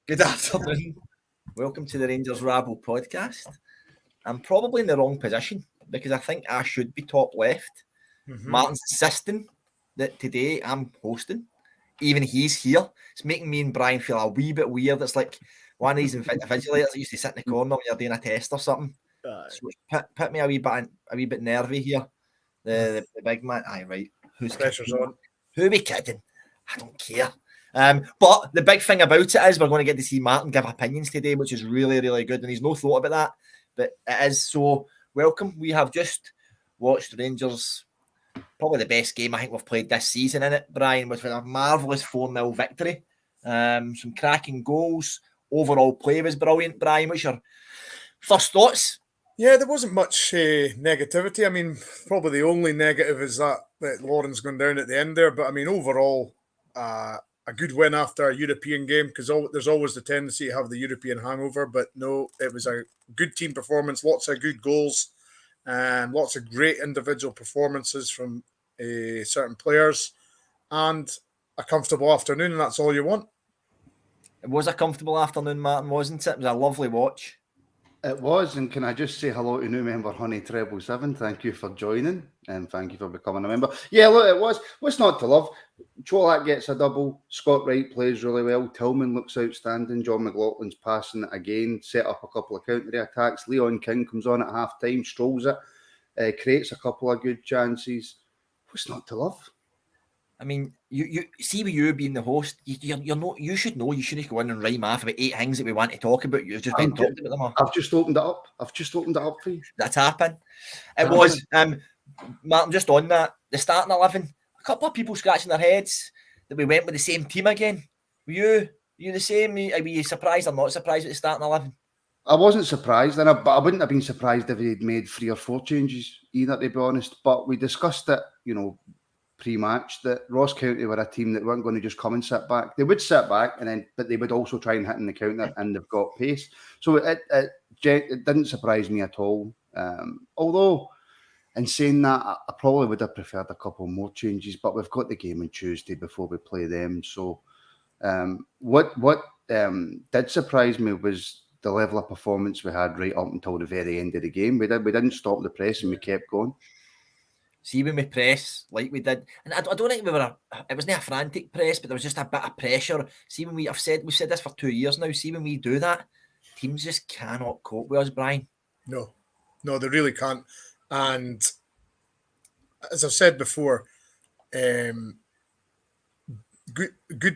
Good afternoon. Welcome to the Rangers Rabble podcast. I'm probably in the wrong position because I think I should be top left. Martin's insisting that today I'm hosting. Even he's here. It's making me and Brian feel a wee bit weird. It's like one of these invigilators that used to sit in the corner when you're doing a test or something. So it's put me a wee bit nervy here. The big man. Aye, right. Who's pressure's on? Who are we kidding? I don't care. But the big thing about it is we're going to get to see Martin give opinions today, which is really, really good. And he's no thought about that, but it is. So welcome. We have just watched Rangers, probably the best game I think we've played this season in it, Brian, with a marvellous 4-0 victory. Some cracking goals. Overall play was brilliant. Brian, what's your first thoughts? Yeah, there wasn't much negativity. I mean, probably the only negative is that Lauren's gone down at the end there. But I mean, overall, a good win after a European game, because there's always the tendency to have the European hangover. But no, it was a good team performance, lots of good goals, and lots of great individual performances from certain players, and a comfortable afternoon, and that's all you want. It was a comfortable afternoon, Martin, wasn't it? It was a lovely watch. It was, and can I just say hello to new member Honey Treble 7? Thank you for joining, and thank you for becoming a member. Yeah, look, it was. What's not to love? Colak gets a double. Scott Wright plays really well. Tillman looks outstanding. John McLaughlin's passing it again. Set up a couple of counter attacks. Leon King comes on at half time, strolls it, creates a couple of good chances. What's not to love? I mean, you see, with you being the host, you should know. You shouldn't go in and rhyme off about 8 things that we want to talk about. You've just been talking about them all. I've just opened it up for you. That's happened. It was Martin. Just on that, the starting 11. A couple of people scratching their heads that we went with the same team again. Were you the same? Were you surprised or not surprised with the starting 11? I wasn't surprised, but I wouldn't have been surprised if he'd made 3 or 4 changes either, to be honest. But we discussed it, pre-match, that Ross County were a team that weren't going to just come and sit back. They would sit back, but they would also try and hit in the counter, and they've got pace. So it didn't surprise me at all. Although, in saying that, I probably would have preferred a couple more changes, but we've got the game on Tuesday before we play them. So what did surprise me was the level of performance we had right up until the very end of the game. We didn't stop the press, and we kept going. See, when we press like we did, and I don't think it wasn't a frantic press, but there was just a bit of pressure. See, when we've said this for 2 years now. See, when we do that, teams just cannot cope with us, Brian. No, they really can't. And as I've said before, good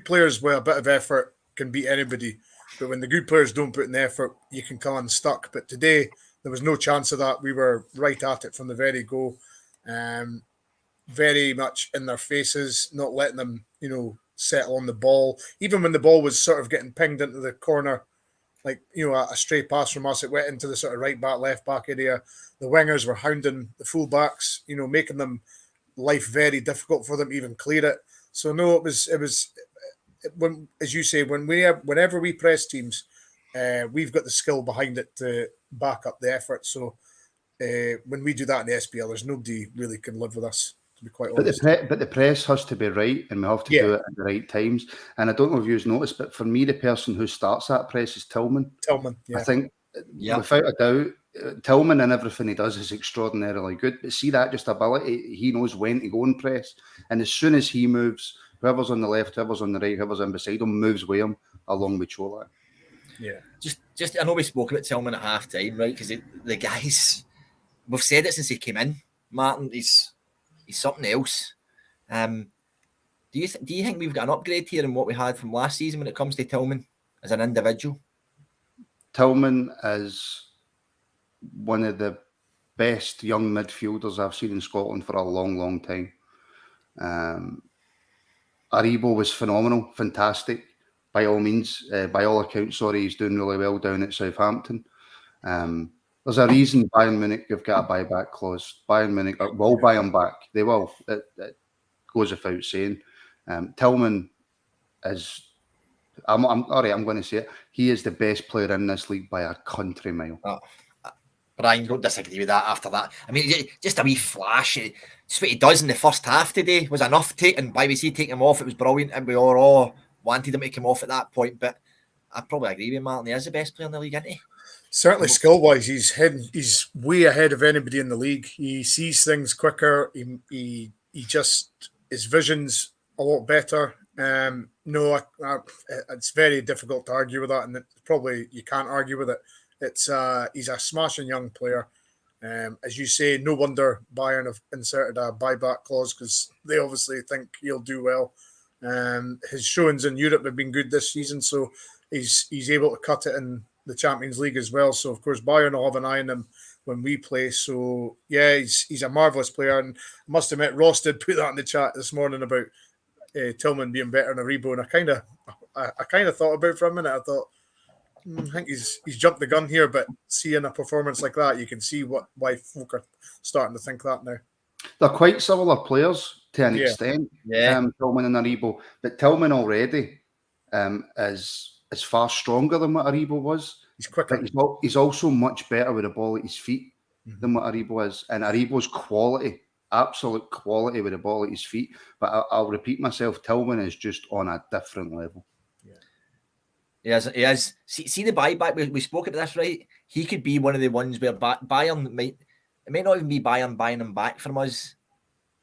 players with a bit of effort can beat anybody. But when the good players don't put in the effort, you can come unstuck. But today, there was no chance of that. We were right at it from the very go. Very much in their faces, not letting them, settle on the ball. Even when the ball was sort of getting pinged into the corner, like, a stray pass from us, it went into the sort of right back, left back area. The wingers were hounding the full backs, making them life very difficult for them, even clear it. So no, it was when, as you say, whenever we press teams, we've got the skill behind it to back up the effort. So when we do that in the SPL, there's nobody really can live with us, to be quite honest. But the press has to be right, and we have to do it at the right times. And I don't know if you've noticed, but for me, the person who starts that press is Tillman. Yeah. I think, without a doubt, Tillman and everything he does is extraordinarily good. But see that just ability, he knows when to go and press. And as soon as he moves, whoever's on the left, whoever's on the right, whoever's in beside him moves with him along with Colak. Yeah. Just I know we spoke about Tillman at half time, right? Because the guys, we've said it since he came in, Martin. He's something else. Do you think we've got an upgrade here in what we had from last season when it comes to Tillman as an individual? Tillman is one of the best young midfielders I've seen in Scotland for a long, long time. Aribo was phenomenal, fantastic. By all means, by all accounts, he's doing really well down at Southampton. There's a reason Bayern Munich have got a buyback clause. Bayern Munich will buy him back. They will. It goes without saying. Tillman is, I'm all right, I'm going to say it. He is the best player in this league by a country mile. Brian, don't disagree with that after that. I mean, just a wee flash. Just what he does in the first half today was enough. And by we see taking him off, it was brilliant. And we all wanted him to come off at that point. But I probably agree with Martin. He is the best player in the league, isn't he? Certainly, skill-wise, he's way ahead of anybody in the league. He sees things quicker. He just, his vision's a lot better. It's very difficult to argue with that, and probably you can't argue with it. He's a smashing young player. As you say, no wonder Bayern have inserted a buyback clause because they obviously think he'll do well. His showings in Europe have been good this season, so he's able to cut it in the Champions League as well. So of course Bayern will have an eye on him when we play. So yeah, he's a marvellous player, and I must admit Ross did put that in the chat this morning about Tillman being better than Aribo, and I kind of thought about it for a minute. I thought, I think he's jumped the gun here, but seeing a performance like that, you can see why folk are starting to think that now. They're quite similar players to an extent, Yeah. Tillman and Aribo, but Tillman already is far stronger than what Aribo was. He's quicker. But he's also much better with the ball at his feet than what Aribo is. And Aribo's quality, absolute quality with the ball at his feet. But I'll repeat myself, Tillman is just on a different level. He is. See the buyback. We spoke about this, right? He could be one of the ones where Bayern might not even be Bayern buying him back from us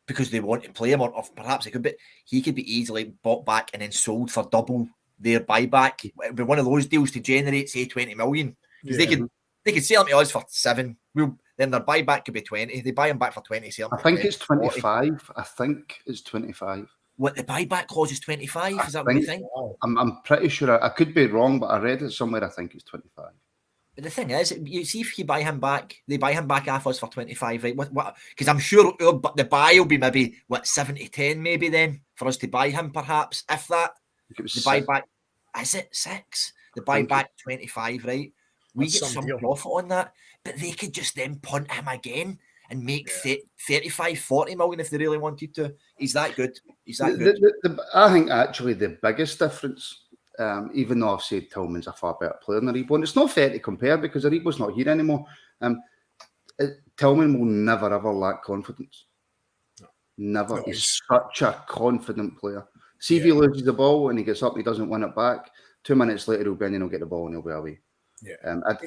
because they want to play him, or perhaps it could be. He could be easily bought back and then sold for double their buyback. It would be one of those deals to generate, say, 20 million. Because they could sell him to us for 7. Then their buyback could be 20. They buy him back for 20. Sell him I think it's 25. 25. I think it's 25. What, the buyback clause is 25? Is that what you think? I'm pretty sure. I could be wrong, but I read it somewhere. I think it's 25. But the thing is, you see, if you buy him back, they buy him back off us for 25, right? What? Because I'm sure the buy will be maybe 7-10, maybe then for us to buy him, perhaps, if that. It was the buyback, is it 6? The buyback 25, right? We get some profit on that, but they could just then punt him again and make 35, 40 million if they really wanted to. He's that good. He's that good. I think actually the biggest difference, even though I've said Tillman's a far better player than Aribo, and it's not fair to compare because Aribo's not here anymore. Tillman will never ever lack confidence. Never. No, he's such a confident player. See if he loses the ball and he gets up, he doesn't win it back. 2 minutes later, he'll bend and he'll get the ball and he'll be away. Yeah.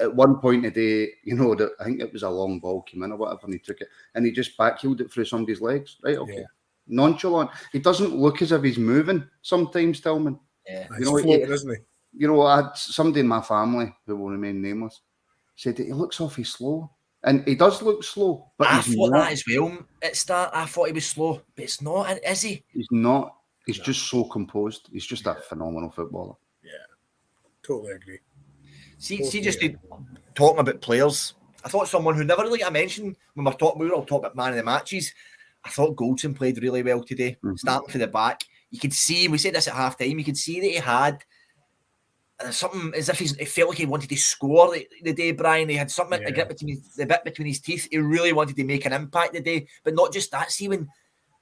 At one point today, I think it was a long ball came in or whatever, and he took it and he just backheeled it through somebody's legs. Right? Okay. Yeah. Nonchalant. He doesn't look as if he's moving sometimes, Tillman. Yeah. He's floating, isn't he? I had somebody in my family who will remain nameless said that he looks awfully slow. And he does look slow. But I thought that as well at start. I thought he was slow, but it's not, is he? He's not. He's just so composed. He's just a phenomenal footballer. Yeah. Totally agree. See, just talking about players, I thought someone who never really got mentioned when we were all talking about man of the matches. I thought Goldson played really well today, starting for the back. You could see, we said this at half time, you could see that he had something as if it felt like he wanted to score the day, Brian. He had something, a grip the bit between his teeth. He really wanted to make an impact today, but not just that. See, when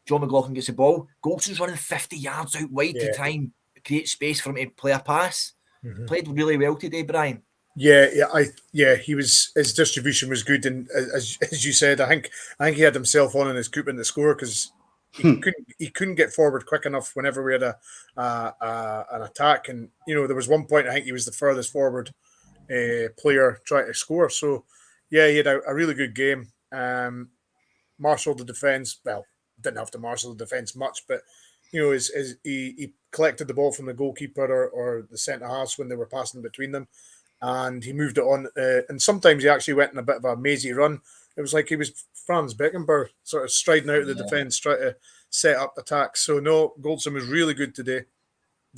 John McLaughlin gets the ball, Goldson's running 50 yards out wide to try and create space for him to play a pass. Played really well today, Brian. He was, his distribution was good, and as you said, I think he had himself on in his coupon to score because he couldn't get forward quick enough whenever we had an attack, and there was one point I think he was the furthest forward player trying to score. So he had a really good game. Marshaled the defense. Well, didn't have to marshal the defense much, but he collected the ball from the goalkeeper or the centre halves when they were passing between them. And he moved it on, and sometimes he actually went in a bit of a mazy run. It was like he was Franz Beckenbauer, sort of striding out of the defence, trying to set up attacks. So no, Goldson was really good today,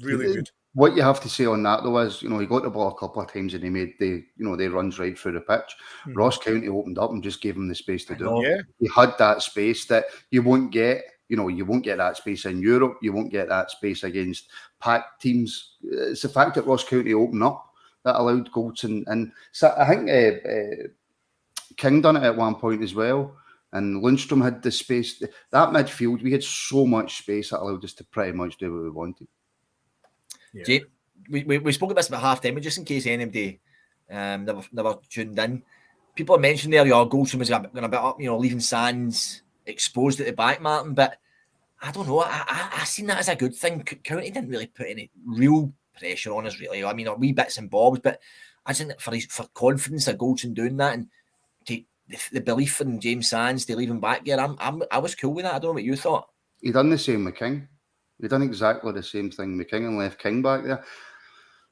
really good. What you have to say on that though is, he got the ball a couple of times and he made the runs right through the pitch. Ross County opened up and just gave him the space to do it. Yeah, he had that space that you won't get. You won't get that space in Europe. You won't get that space against packed teams. It's the fact that Ross County opened up that allowed Goldson, and so I think King done it at one point as well, and Lundstram had the space. That midfield, we had so much space that allowed us to pretty much do what we wanted. Yeah. Jay, we spoke about this about half time, but just in case anybody never tuned in, people mentioned there, Goldson was going a bit up, leaving Sands exposed at the back, Martin, but I don't know. I seen that as a good thing. County didn't really put any real pressure on us, really. I mean, a wee bits and bobs, but isn't it for confidence of Goldson doing that and the belief in James Sands to leave him back there? I was cool with that. I don't know what you thought. He done the same with King. He done exactly the same thing with King and left King back there.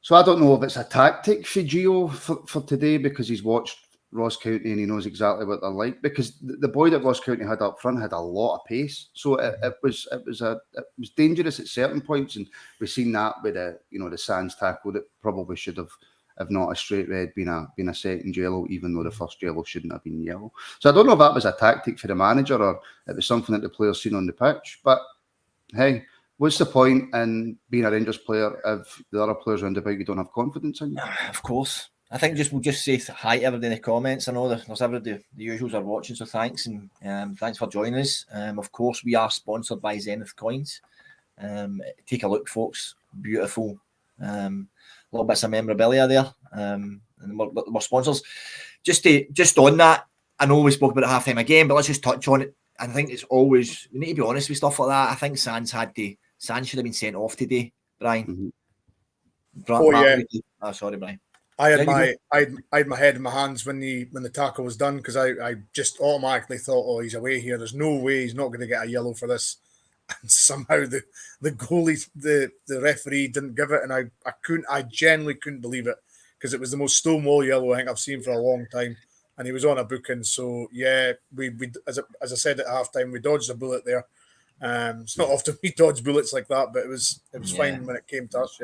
So I don't know if it's a tactic for Gio for today because he's watched Ross County and he knows exactly what they're like. Because the boy that Ross County had up front had a lot of pace, so it was dangerous at certain points, and we've seen that with the Sands tackle that probably should have, if not a straight red, been a second yellow, even though the first yellow shouldn't have been yellow. So I don't know if that was a tactic for the manager or it was something that the players seen on the pitch. But hey, what's the point in being a Rangers player if the other players around about you don't have confidence in you? Of course. I think we'll just say hi to everybody in the comments. I know there's everybody, the usuals are watching, so thanks, and thanks for joining us. Of course, we are sponsored by Zenith Coins. Take a look, folks. Beautiful. Little bits of memorabilia there. And we're sponsors. Just on that, I know we spoke about it half time again, but let's just touch on it. I think it's always, we need to be honest with stuff like that. I think Sands should have been sent off today, Brian. Mm-hmm. Sorry, Brian. I had my head in my hands when the tackle was done because I just automatically thought, oh, he's away here. There's no way he's not going to get a yellow for this. And somehow the goalie, the referee didn't give it, and I genuinely couldn't believe it because it was the most stonewall yellow I think I've seen for a long time, and he was on a booking. So yeah, we as I said at halftime, we dodged a bullet there. It's not often we dodge bullets like that, but it was fine when it came to us,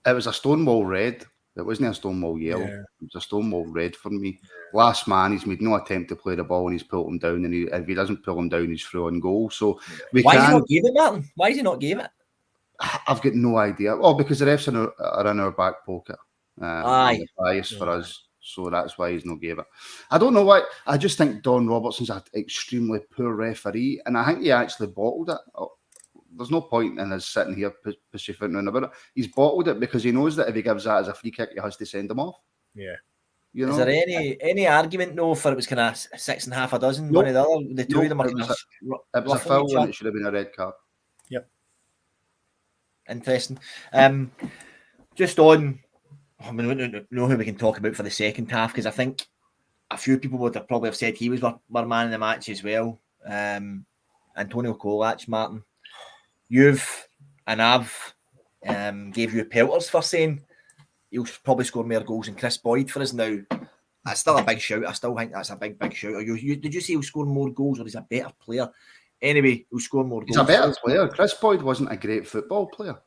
It was a stonewall red. It wasn't a stonewall yellow. Yeah. It was a stonewall red for me. Last man, he's made no attempt to play the ball and he's pulled him down. And if he doesn't pull him down, he's through on goal. So why has he not gave it, Martin? Why has he not gave it? I've got no idea. Oh, because the refs are in our back pocket. Aye. Bias for us. So that's why he's not gave it. I don't know why. I just think Don Robertson's an extremely poor referee. And I think he actually bottled it. There's no point in us sitting here pussyfooting about it. He's bottled it because he knows that if he gives that as a free kick, he has to send him off. Yeah. Is there any argument for it was kind of 6.5 a dozen? Nope. One or the other? The two of them are it was a foul and it should have been a red card. Yep. Interesting. Just on, I mean, we don't know who we can talk about for the second half because I think a few people would have probably said he was our man in the match as well. Antonio Colak, Martin. You've and I've gave you pelters for saying he'll probably score more goals than Chris Boyd for us now. That's still a big shout. I still think that's a big shout. Did you say he'll score more goals or he's a better player? Anyway, he'll score more goals. He's a better player. Chris Boyd wasn't a great football player.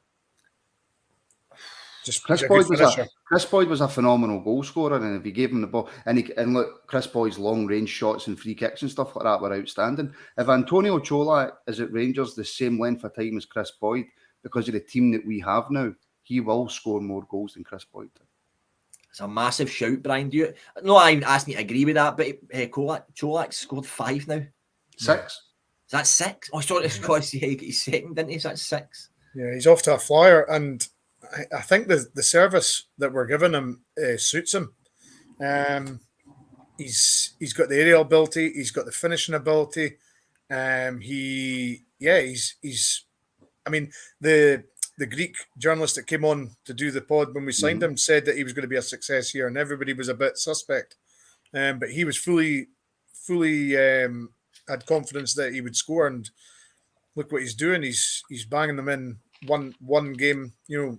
Chris Boyd was a phenomenal goal scorer, and if he gave him the ball, and look, Chris Boyd's long range shots and free kicks and stuff like that were outstanding. If Antonio Colak is at Rangers the same length of time as Chris Boyd, because of the team that we have now, he will score more goals than Chris Boyd did. It's a massive shout, Brian. I'm asking you to agree with that, but Colak scored 5 now. 6. Is that 6? Oh, sorry, he's second, didn't he? So that's 6. Yeah, he's off to a flyer, and I think the service that we're giving him suits him. He's got the aerial ability. He's got the finishing ability. He's. I mean, the Greek journalist that came on to do the pod when we signed him said that he was going to be a success here, and everybody was a bit suspect. But he was fully had confidence that he would score, and look what he's doing. He's banging them in one game,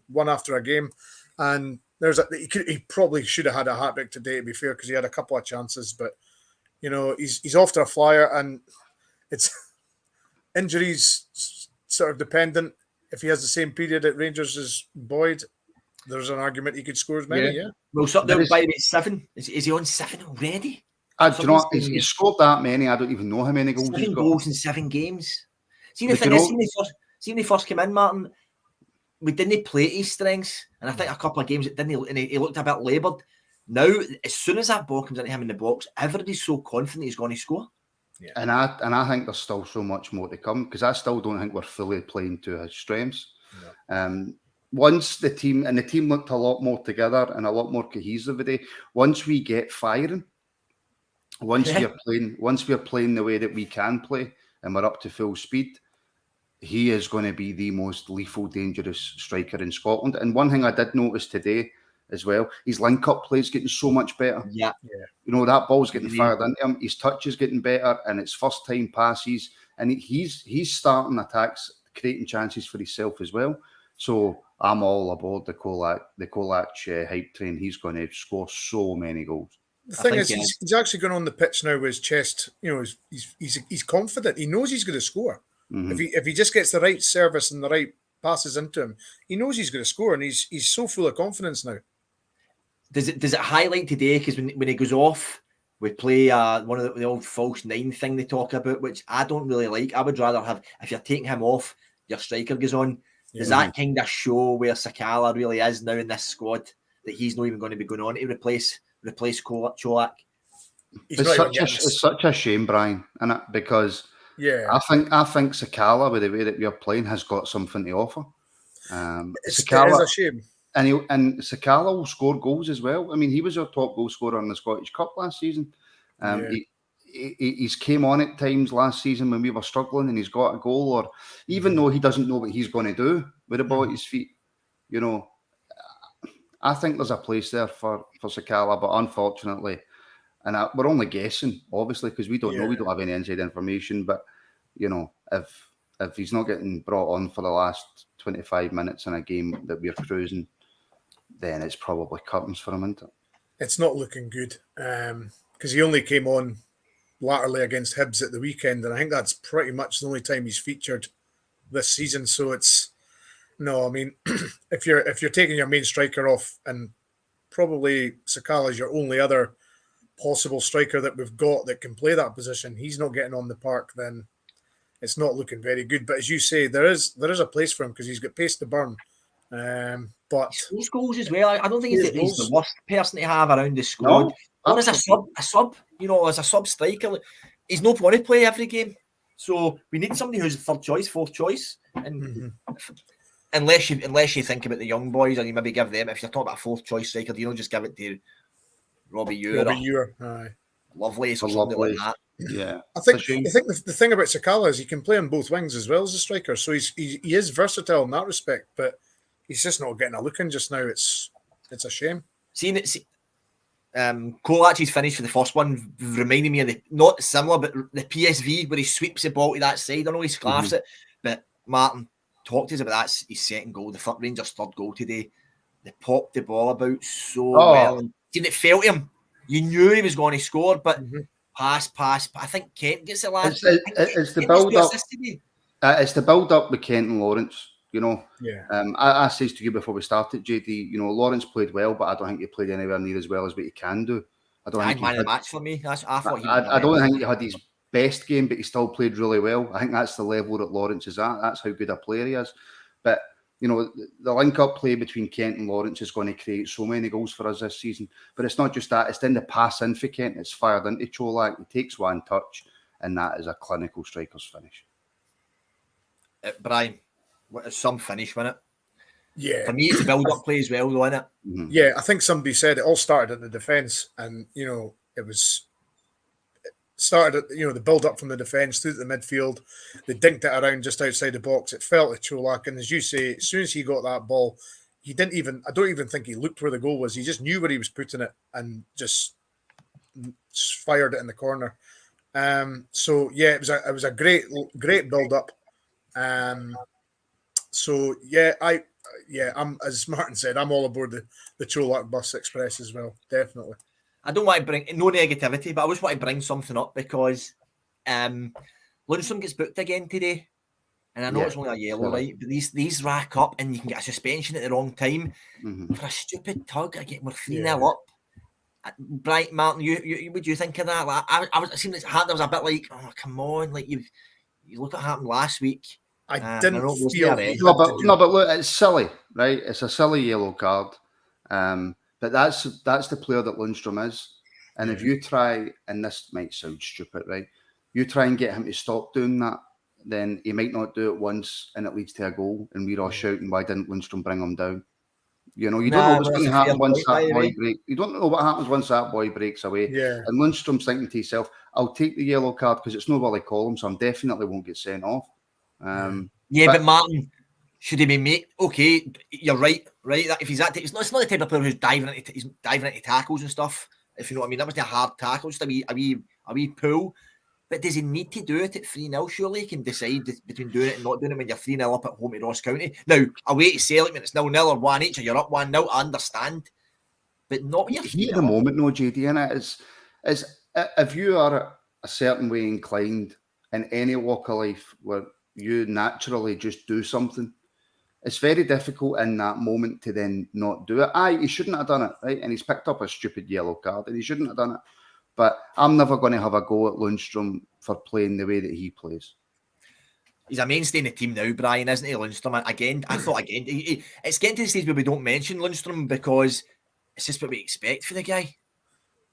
one after a game, and he probably should have had a hat-trick today, to be fair, because he had a couple of chances, but he's off to a flyer, and it's injuries sort of dependent. If he has the same period at Rangers as Boyd, there's an argument he could score as many. Yeah. Well, so by the way, 7. Is he on 7 already? Do you know what? He's scored that many. I don't even know how many goals he's got. 7 goals in 7 games. See, the thing is, when he first came in, Martin, we didn't play to his strengths, and I think a couple of games it didn't, and he looked a bit laboured. Now, as soon as that ball comes into him in the box, everybody's so confident he's going to score. Yeah. And I think there's still so much more to come, because I still don't think we're fully playing to his strengths. No. Once the team looked a lot more together and a lot more cohesive today. Once we get firing, once we're playing the way that we can play, and we're up to full speed, he is going to be the most lethal, dangerous striker in Scotland. And one thing I did notice today as well, his link-up play is getting so much better. Yeah. You know, that ball's getting fired into him. His touch is getting better, and it's first-time passes. And he's starting attacks, creating chances for himself as well. So I'm all aboard the Colak hype train. He's going to score so many goals. The thing is, he's actually going on the pitch now with his chest. You know, he's confident. He knows he's going to score. If he just gets the right service and the right passes into him, he knows he's going to score, and he's so full of confidence now. Does it highlight today? Because when he goes off, we play one of the old false nine thing they talk about, which I don't really like. I would rather have, if you're taking him off, your striker goes on. Does that kind of show where Sakala really is now in this squad, that he's not even going to be going on to replace Colak? It's such a shame, Brian, isn't it? Because I think Sakala, with the way that we are playing, has got something to offer. It is a shame. And Sakala will score goals as well. I mean, he was our top goal scorer in the Scottish Cup last season. He's came on at times last season when we were struggling, and he's got a goal, or even though he doesn't know what he's going to do with the ball at his feet. You know, I think there's a place there for Sakala, but unfortunately, and we're only guessing, obviously, because we don't know. We don't have any inside information. But you know, if he's not getting brought on for the last 25 minutes in a game that we're cruising, then it's probably curtains for him, isn't it? It's not looking good, because he only came on latterly against Hibs at the weekend, and I think that's pretty much the only time he's featured this season. So I mean, if you're taking your main striker off, and probably Sakala is your only other possible striker that we've got that can play that position, he's not getting on the park, then it's not looking very good. But as you say, there is a place for him because he's got pace to burn. But he scores goals as well. I don't think he's the worst person to have around the squad. No, or as a sub, you know, as a sub striker, he's not going to play every game. So we need somebody who's third choice, fourth choice, and unless you think about the young boys, and you maybe give them, if you're talking about a fourth choice striker, you don't just give it to Robbie Ewer. Lovelace or something like that. Yeah, I think the thing about Sakala is he can play on both wings as well as a striker, so he is versatile in that respect. But he's just not getting a look in just now. It's a shame. Kolak's finish for the first one reminded me of not similar, but the PSV where he sweeps the ball to that side. I know he scarfs it, but Martin talked to us about that. His second goal, the Rangers' third goal today. They popped the ball about so well, and it felt him. You knew he was going to score, but pass. I think Kent gets it last. It's the build up. It's the build up with Kent and Lawrence. You know, I said to you before we started, JD. You know, Lawrence played well, but I don't think he played anywhere near as well as what he can do. I don't think man of the match for me. I don't think he had his best game, but he still played really well. I think that's the level that Lawrence is at. That's how good a player he is. But you know, the link-up play between Kent and Lawrence is going to create so many goals for us this season. But it's not just that. It's then the pass in for Kent. It's fired into Colak. He takes one touch, and that is a clinical striker's finish. Brian, some finish, wasn't it? Yeah. For me, it's a build-up play as well, though, isn't it? Mm-hmm. Yeah, I think somebody said it all started at the defence, and, you know, it started at, you know, the build-up from the defence through to the midfield. They dinked it around just outside the box. It fell to Colak, and as you say, as soon as he got that ball, I don't even think he looked where the goal was. He just knew where he was putting it and just fired it in the corner. So, yeah, it was a great build-up. So, I'm, as Martin said, I'm all aboard the Colak Bus Express as well, definitely. I don't want to bring no negativity, but I just want to bring something up because Lundstram gets booked again today, and I know it's only a yellow, right? But these rack up, and you can get a suspension at the wrong time for a stupid tug. We're 3-0 up. Bright Martin, you what do you think of that? Like, it seemed like there was a bit like, oh come on, like you look at what happened last week. I didn't feel no, but look, it's silly, right? It's a silly yellow card. But that's the player that Lundstram is. And if you try, and this might sound stupid, right? You try and get him to stop doing that, then he might not do it once and it leads to a goal. And we're all shouting, why didn't Lundstram bring him down? You know, you don't know what's going to happen once that boy breaks. You don't know what happens once that boy breaks away. Yeah. And Lundstram's thinking to himself, I'll take the yellow card because it's no Willie Collins, so I definitely won't get sent off. Yeah, but Martin, should he be made? Okay, you're right. That if he's that, it's not the type of player who's diving into tackles and stuff. If you know what I mean, that was a hard tackle, just a wee pull. But does he need to do it at 3-0? Surely he can decide between doing it and not doing it when you're 3-0 up at home to Ross County. Now, away to Celtic when it's 0-0 or 1 each, or you're up 1-0, I understand. But not when you're 3-0. At the moment, no, JD, and it is if you are a certain way inclined in any walk of life where you naturally just do something, it's very difficult in that moment to then not do it. He shouldn't have done it, right? And he's picked up a stupid yellow card, and he shouldn't have done it. But I'm never going to have a go at Lundstram for playing the way that he plays. He's a mainstay in the team now, Brian, isn't he, Lundstram? It's getting to the stage where we don't mention Lundstram because it's just what we expect for the guy.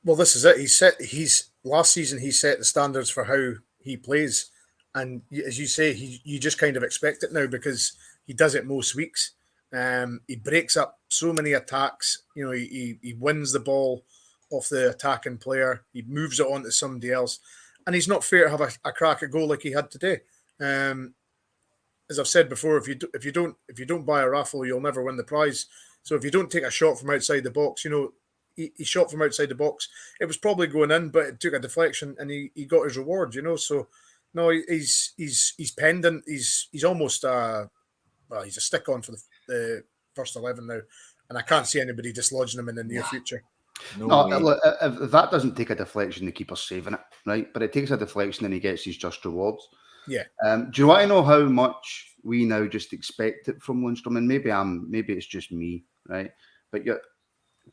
Well, this is it. Last season he set the standards for how he plays, and as you say, you just kind of expect it now because he does it most weeks. He breaks up so many attacks. You know, he wins the ball off the attacking player. He moves it on to somebody else, and he's not fair to have a crack at goal like he had today. As I've said before, if you don't buy a raffle, you'll never win the prize. So if you don't take a shot from outside the box, you know, he shot from outside the box. It was probably going in, but it took a deflection, and he got his reward. You know, so no, he's pendant. He's almost he's a stick on for the first 11 now, and I can't see anybody dislodging him in the near future. No, look, if that doesn't take a deflection, the keeper's saving it, right? But it takes a deflection and he gets his just rewards. Yeah. Do you want to know how much we now just expect it from Lundstram? And maybe it's just me, right? But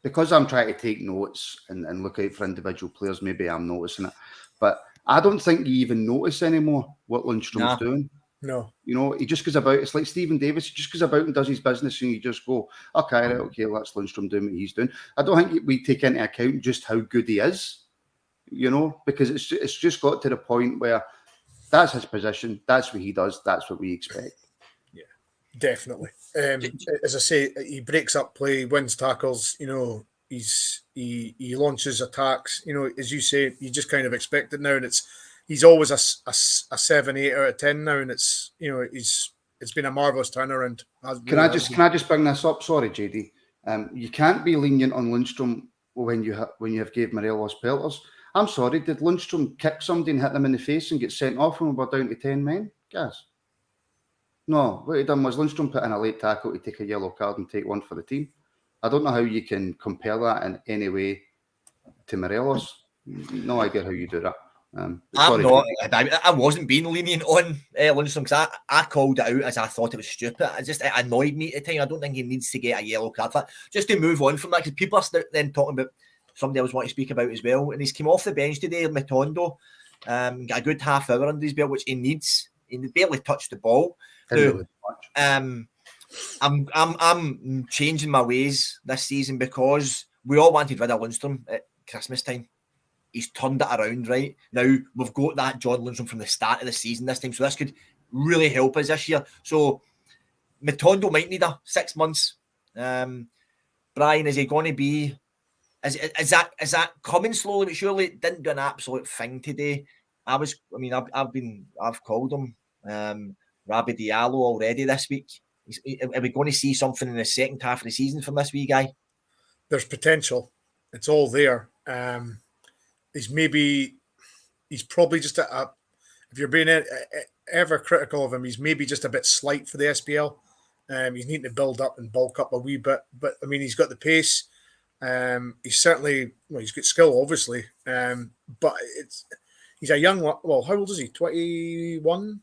because I'm trying to take notes and look out for individual players, maybe I'm noticing it. But I don't think you even notice anymore what Lundstram's doing. No. You know, he just goes about. It's like Stephen Davis. He just goes about and does his business, and you just go, okay, let's Lundstram doing what he's doing. I don't think we take into account just how good he is, you know, because it's just got to the point where that's his position, that's what he does, that's what we expect. Yeah, definitely. As I say, he breaks up play, wins tackles. You know, he launches attacks. You know, as you say, you just kind of expect it now, and he's always a 7, 8 out of 10 now, and it's been a marvelous turnaround. Can I just bring this up? Sorry, JD. You can't be lenient on Lundstram when you have gave Morelos pelters. I'm sorry, did Lundstram kick somebody and hit them in the face and get sent off when we're down to 10 men? Guys. No, what he done was Lundstram put in a late tackle to take a yellow card and take one for the team. I don't know how you can compare that in any way to Morelos. No idea how you do that. I wasn't being lenient on Lundstram because I called it out as I thought it was stupid. It annoyed me at the time. I don't think he needs to get a yellow card for that. Just to move on from that, because people are then talking about somebody else want to speak about as well. And he's come off the bench today, Matondo, got a good half hour under his belt, which he needs. He barely touched the ball. I'm changing my ways this season because we all wanted rid of Lundstram at Christmas time. He's turned it around right now. We've got that John Lundstram from the start of the season this time, so this could really help us this year. So Matondo might need 6 months. Brian, is he going to be? Is that coming slowly but surely? It didn't do an absolute thing today. I've called him Rabbi Diallo already this week. Are we going to see something in the second half of the season from this wee guy? There's potential. It's all there. He's probably just if you're being ever critical of him, he's maybe just a bit slight for the SPL. He's needing to build up and bulk up a wee bit, but I mean, he's got the pace. He's certainly, he's got skill, obviously. But he's a young. Well, how old is he? 21.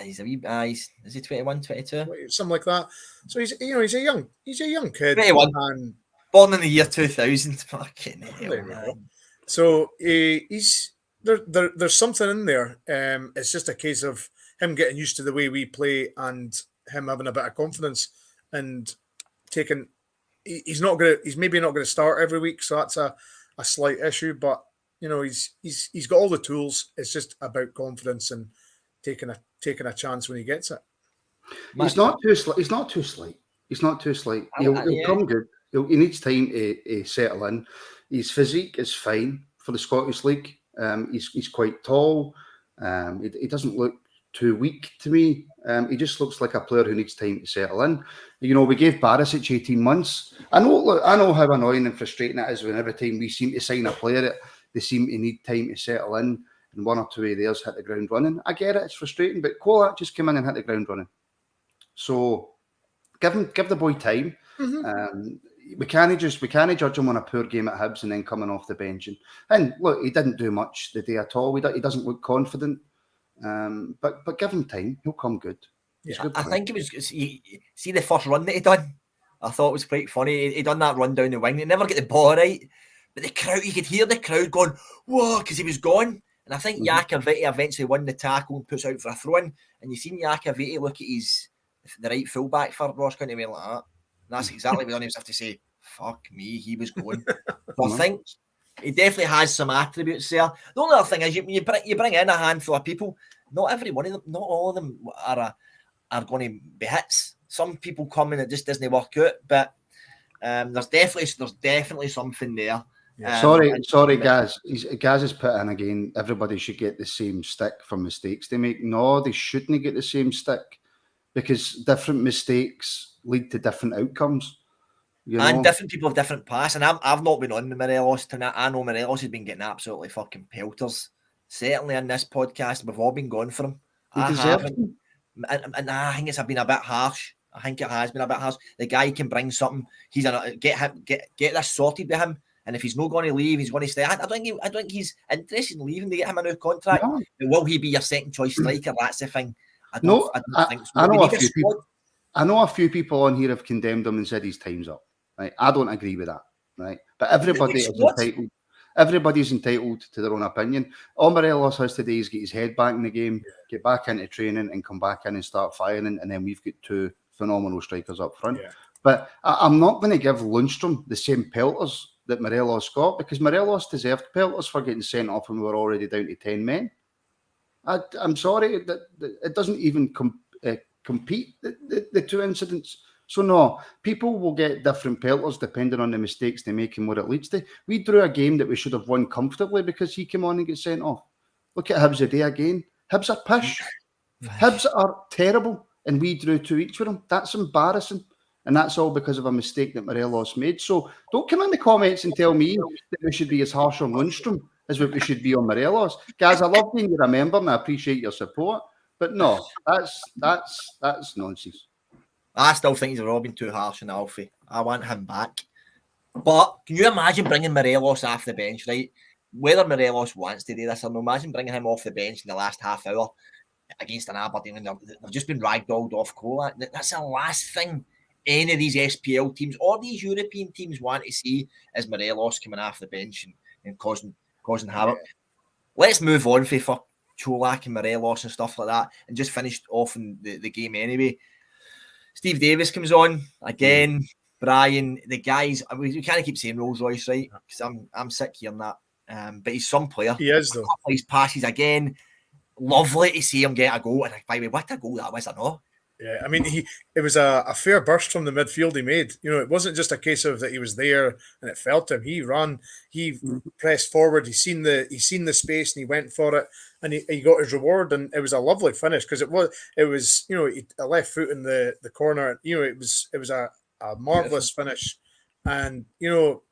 He's a wee. Is he 21, 22? Something like that. So he's a young kid. 21. Born in the year 2000. Fucking hell, man. So he's there's something in there. It's just a case of him getting used to the way we play and him having a bit of confidence and taking. He's maybe not going to start every week, so that's a slight issue. But you know, he's got all the tools. It's just about confidence and taking a chance when he gets it. He's not too slight. He'll come good. He needs time to settle in. His physique is fine for the Scottish League. He's quite tall. He doesn't look too weak to me. He just looks like a player who needs time to settle in. You know, we gave Barisic 18 months. I know how annoying and frustrating it is when every time we seem to sign a player, they seem to need time to settle in, and one or two of theirs hit the ground running. I get it, it's frustrating, but Colak just came in and hit the ground running. So give the boy time. We can't judge him on a poor game at Hibs and then coming off the bench. And look, he didn't do much the day at all. He doesn't look confident. But give him time, he'll come good. Yeah, I think it was. See the first run that he done. I thought it was quite funny. He done that run down the wing. He never get the ball right, but the crowd. You could hear the crowd going, "Whoa!" because he was gone. And I think Jakaviti eventually won the tackle and puts out for a throw-in. And you seen Jakaviti look at the right fullback for Ross County went like that. And that's exactly what he have to say. Fuck me, he was going. So I think he definitely has some attributes there. The only other thing is you bring in a handful of people. Not every one of them, not all of them are going to be hits. Some people come and it just doesn't work out. But there's definitely something there. Sorry, Gaz. Gaz has put in again. Everybody should get the same stick for mistakes they make. No, they shouldn't get the same stick because different mistakes lead to different outcomes. And different people have different paths. And I've not been on the Morelos tonight. I know Morelos has been getting absolutely fucking pelters. Certainly in this podcast, we've all been going for him. I haven't. And I think it's been a bit harsh. I think it has been a bit harsh. The guy can bring something. He's get this sorted with him. And if he's not going to leave, he's going to stay. I don't think he's interested in leaving to get him a new contract. No. Will he be your second choice striker? That's the thing. I don't think so. I know a few people on here have condemned him and said his time's up. Right? I don't agree with that. Right? But everybody's entitled to their own opinion. All Morelos has to do is get his head back in the game, get back into training, and come back in and start firing. And then we've got two phenomenal strikers up front. Yeah. But I'm not going to give Lundstram the same pelters that Morelos got, because Morelos deserved pelters for getting sent off when we were already down to 10 men. I'm sorry, that it doesn't even compete, the two incidents. So no, people will get different pelters depending on the mistakes they make and what it leads to. We drew a game that we should have won comfortably because he came on and got sent off. Look at Hibs today again. Hibs are pish. Hibs are terrible, and we drew 2 each with them. That's embarrassing. And that's all because of a mistake that Morelos made. So don't come in the comments and tell me that we should be as harsh on Lundstram as what we should be on Morelos. Guys, I love being your member and I appreciate your support. But no, that's nonsense. I still think he's all been too harsh on Alfie. I want him back. But can you imagine bringing Morelos off the bench, right? Whether Morelos wants to do this or not, imagine bringing him off the bench in the last half hour against an Aberdeen and they've just been ragdolled off Colak. That's the last thing any of these SPL teams or these European teams want to see is Morelos coming off the bench and causing havoc. Let's move on for Colak and Morelos and stuff like that and just finish off in the game anyway. Steve Davis comes on again. Brian, the guys, we can't keep saying Rolls Royce, right? Because I'm sick hearing that. But he's some player. He is, though. His passes again. Lovely to see him get a goal. And by the way, what a goal that was, I know. Yeah, I mean, it was a fair burst from the midfield he made. You know, it wasn't just a case of that he was there and it felt him. He ran, he pressed forward. He seen the space and he went for it, and he got his reward. And it was a lovely finish because it was you know, a left foot in the corner. You know, it was a marvelous finish, and you know,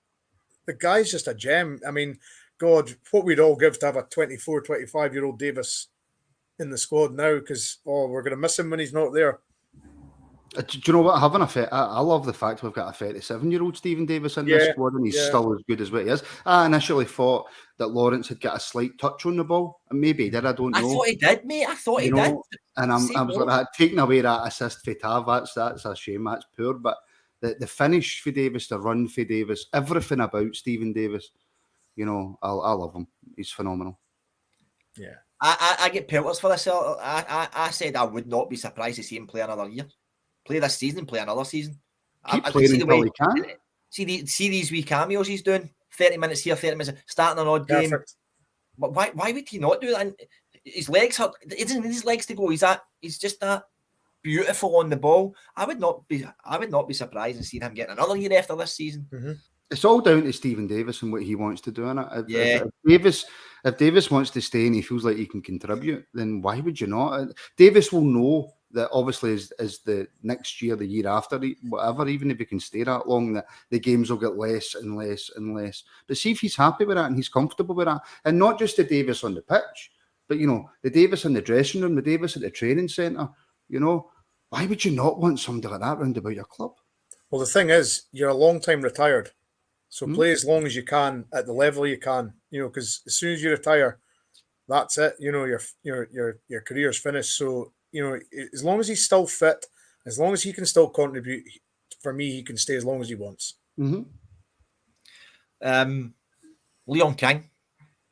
the guy's just a gem. I mean, God, what we'd all give to have a 24, 25-year-old Davis in the squad now, because we're going to miss him when he's not there. Do you know what? I love the fact we've got a 37-year-old Stephen Davis in this squad, and he's still as good as what he is. I initially thought that Lawrence had got a slight touch on the ball, and maybe he did. I don't know. I thought he did, mate. I thought he did. And I was like, taking away that assist for Tav, that's a shame. That's poor. But the finish for Davis, the run for Davis, everything about Stephen Davis, you know, I love him. He's phenomenal. Yeah. I get pelters for this. I said I would not be surprised to see him play another year. Play this season, play another season. Keep playing until he can. See these wee cameos he's doing. 30 minutes here, 30 minutes starting an odd game. But why would he not do that? And his legs hurt. It doesn't need his legs to go. He's just that beautiful on the ball. I would not be surprised in seeing him getting another year after this season. It's all down to Stephen Davis and what he wants to do, innit? If Davis wants to stay and he feels like he can contribute, then why would you not? Davis will know that obviously as the next year, the year after, whatever, even if he can stay that long, that the games will get less and less and less. But see if he's happy with that and he's comfortable with that. And not just the Davis on the pitch, but, the Davis in the dressing room, the Davis at the training centre, why would you not want somebody like that round about your club? Well, the thing is, you're a long time retired. So play as long as you can at the level you can, because as soon as you retire, that's it. Your career's finished. So, as long as he's still fit, as long as he can still contribute, for me, he can stay as long as he wants. Mm-hmm. Leon King.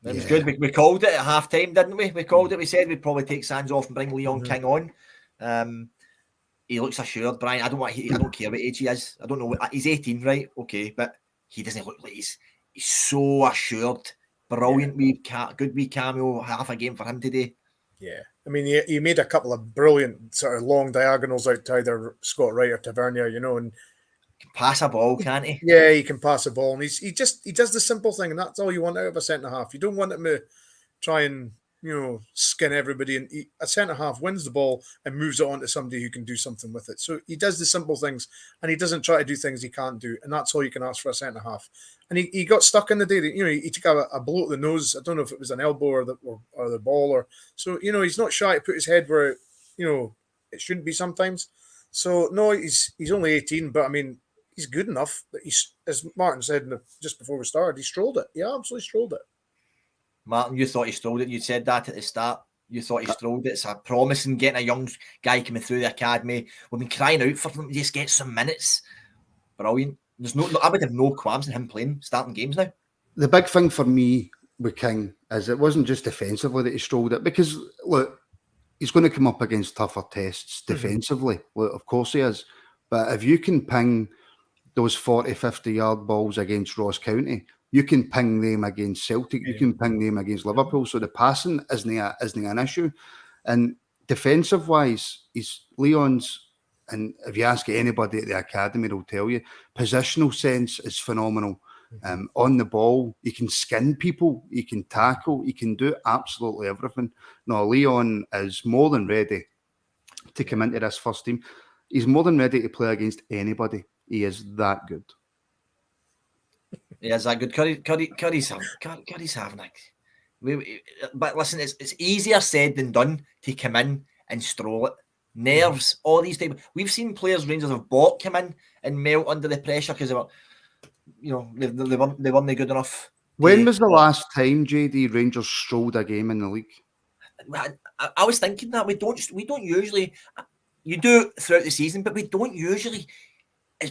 It was good. We called it at half time, didn't we? We called it. We said we'd probably take Sands off and bring Leon King on. He looks assured, Brian. I don't care what age he is. I don't know. He's 18, right? Okay, but he doesn't look like he's so assured. Brilliant good wee cameo, half a game for him today. Yeah. I mean, he made a couple of brilliant sort of long diagonals out to either Scott Wright or Tavernier, and he can pass a ball, can't he? Yeah, he can pass a ball, and he does the simple thing, and that's all you want out of a centre half. You don't want him to try and skin everybody, and a centre half wins the ball and moves it on to somebody who can do something with it. So he does the simple things, and he doesn't try to do things he can't do, and that's all you can ask for a centre half. And he got stuck in the day. He took a blow at the nose. I don't know if it was an elbow or the ball, or so. He's not shy to put his head where it shouldn't be sometimes. So no, he's only 18, but I mean he's good enough that he's, as Martin said just before we started, he strolled it. He absolutely strolled it. Martin, you thought he strolled it. You said that at the start. You thought he strolled it. It's a promising getting a young guy coming through the academy. We've been crying out for him to just get some minutes. Brilliant. I would have no qualms in him starting games now. The big thing for me with King is it wasn't just defensively that he strolled it, because look, he's going to come up against tougher tests defensively. Look, of course he is. But if you can ping those 40, 50-yard balls against Ross County, you can ping them against Celtic, you can ping them against Liverpool. So the passing isn't an issue. And defensive-wise, Leon's, and if you ask anybody at the academy, they'll tell you, positional sense is phenomenal. On the ball, he can skin people, he can tackle, he can do absolutely everything. No, Leon is more than ready to come into this first team. He's more than ready to play against anybody. He is that good. He is that good. Curry's having but listen, it's easier said than done to come in and stroll it. Nerves, all these types. We've seen players Rangers have bought come in and melt under the pressure because they were, they weren't good enough. When was the last time, JD, Rangers strolled a game in the league? I was thinking that we don't usually. You do throughout the season, but we don't usually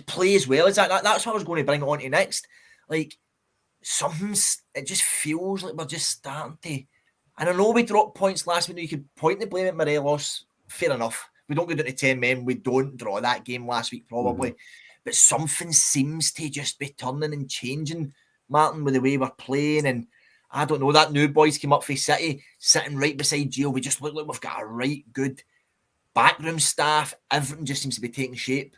play as well as that. That's what I was going to bring on to next. Like, it just feels like we're just starting to. And I know we dropped points last week. You could point the blame at Morelos. Fair enough. We don't go down to 10 men. We don't draw that game last week, probably. But something seems to just be turning and changing, Martin, with the way we're playing. And I don't know, that new boys came up for City, sitting right beside Gio. We just look like we've got a right good backroom staff. Everything just seems to be taking shape.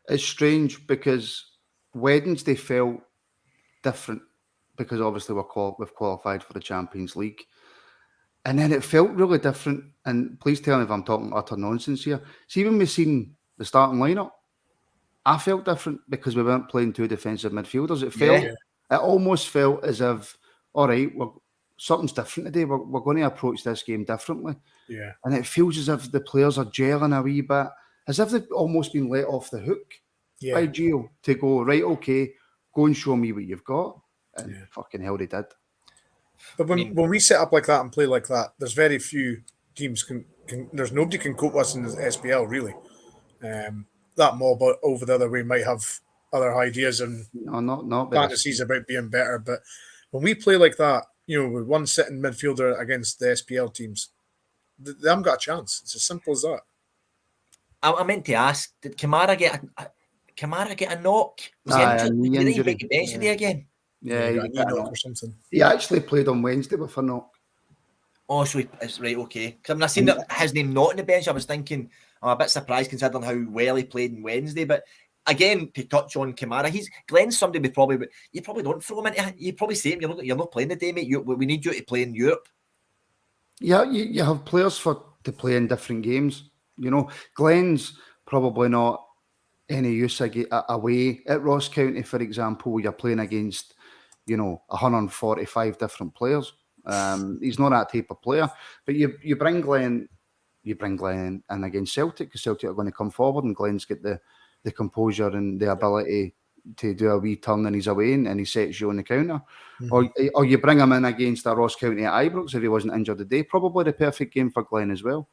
It's strange because Wednesday felt different because obviously we've qualified for the Champions League. And then it felt really different. And please tell me if I'm talking utter nonsense here. See, when we've seen the starting lineup, I felt different because we weren't playing two defensive midfielders. It almost felt as if, all right, something's different today. We're going to approach this game differently. Yeah. And it feels as if the players are gelling a wee bit, as if they've almost been let off the hook by Gio to go, right, okay, go and show me what you've got. And fucking hell, they did. But when we set up like that and play like that, there's very few teams there's nobody can cope with us in the SPL, really. That mob over the other way might have other ideas and not fantasies about being better. But when we play like that, with one sitting midfielder against the SPL teams, they haven't got a chance. It's as simple as that. I meant to ask, did Kamara get a knock? Was he injured? Did he bench today again? Yeah, he got a knock or something. He actually played on Wednesday with a knock. Oh, so it's right, okay. Because when I seen that his name not on the bench, I was thinking, I'm a bit surprised considering how well he played on Wednesday. But again, to touch on Kamara, Glenn's somebody you probably don't throw him into. You probably say him, you're not playing the day, mate. We need you to play in Europe. Yeah, you have players to play in different games. You know, Glenn's probably not any use away at Ross County, for example, where you're playing against, 145 different players. He's not that type of player. But you bring Glenn in against Celtic, because Celtic are going to come forward, and Glenn's got the composure and the ability to do a wee turn and he's away and he sets you on the counter. Or you bring him in against a Ross County at Ibrox if he wasn't injured today. Probably the perfect game for Glenn as well.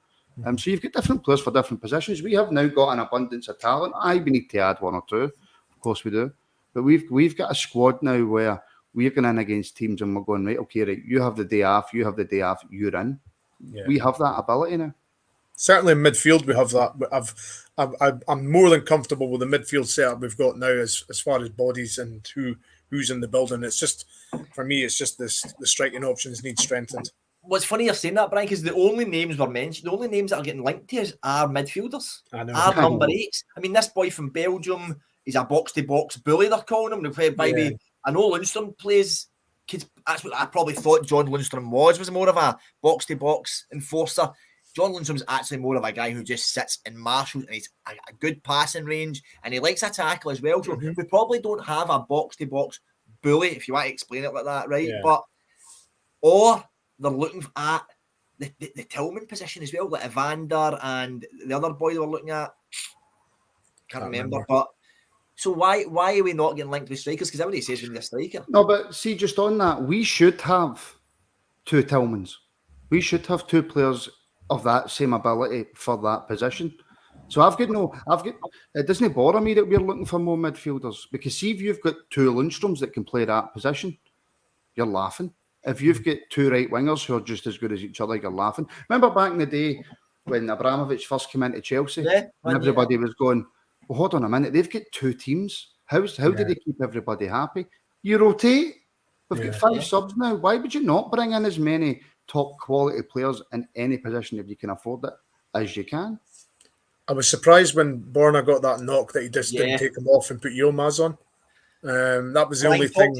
So you've got different players for different positions. We have now got an abundance of talent. We need to add one or two. Of course we do. But we've got a squad now where we're going in against teams and we're going, right, okay, right, you have the day off, you're in. Yeah. We have that ability now. Certainly in midfield, we have that. I'm more than comfortable with the midfield setup we've got now as far as bodies and who's in the building. It's just, for me, it's just the striking options need strengthened. What's funny you're saying that, Brian, because the only names were mentioned, the only names that are getting linked to us are midfielders. I know. Are number 8s. I mean, this boy from Belgium, he's a box-to-box bully, they're calling him. Maybe, I know Lundstram plays. That's what I probably thought John Lundstram was more of a box-to-box enforcer. John Lundstram's actually more of a guy who just sits and marshals, and he's a good passing range, and he likes a tackle as well. So we probably don't have a box-to-box bully, if you want to explain it like that, right? Yeah. Or they're looking at the Tillman position as well, like Evander and the other boy they were looking at. Can't remember. But so why are we not getting linked with strikers? Because everybody says we need a striker. No, but see, just on that, we should have 2 Tillmans. We should have 2 players of that same ability for that position. So it doesn't bother me that we're looking for more midfielders, because see, if you've got 2 Lundstrams that can play that position, you're laughing. If you've got 2 right wingers who are just as good as each other, you're laughing. Remember back in the day when Abramovich first came into Chelsea, and everybody was going, well, hold on a minute, they've got 2 teams. How do they keep everybody happy? You rotate. We've got 5 subs now. Why would you not bring in as many top quality players in any position if you can afford it as you can? I was surprised when Borna got that knock that he just didn't take him off and put Yilmaz on. That was the only thing.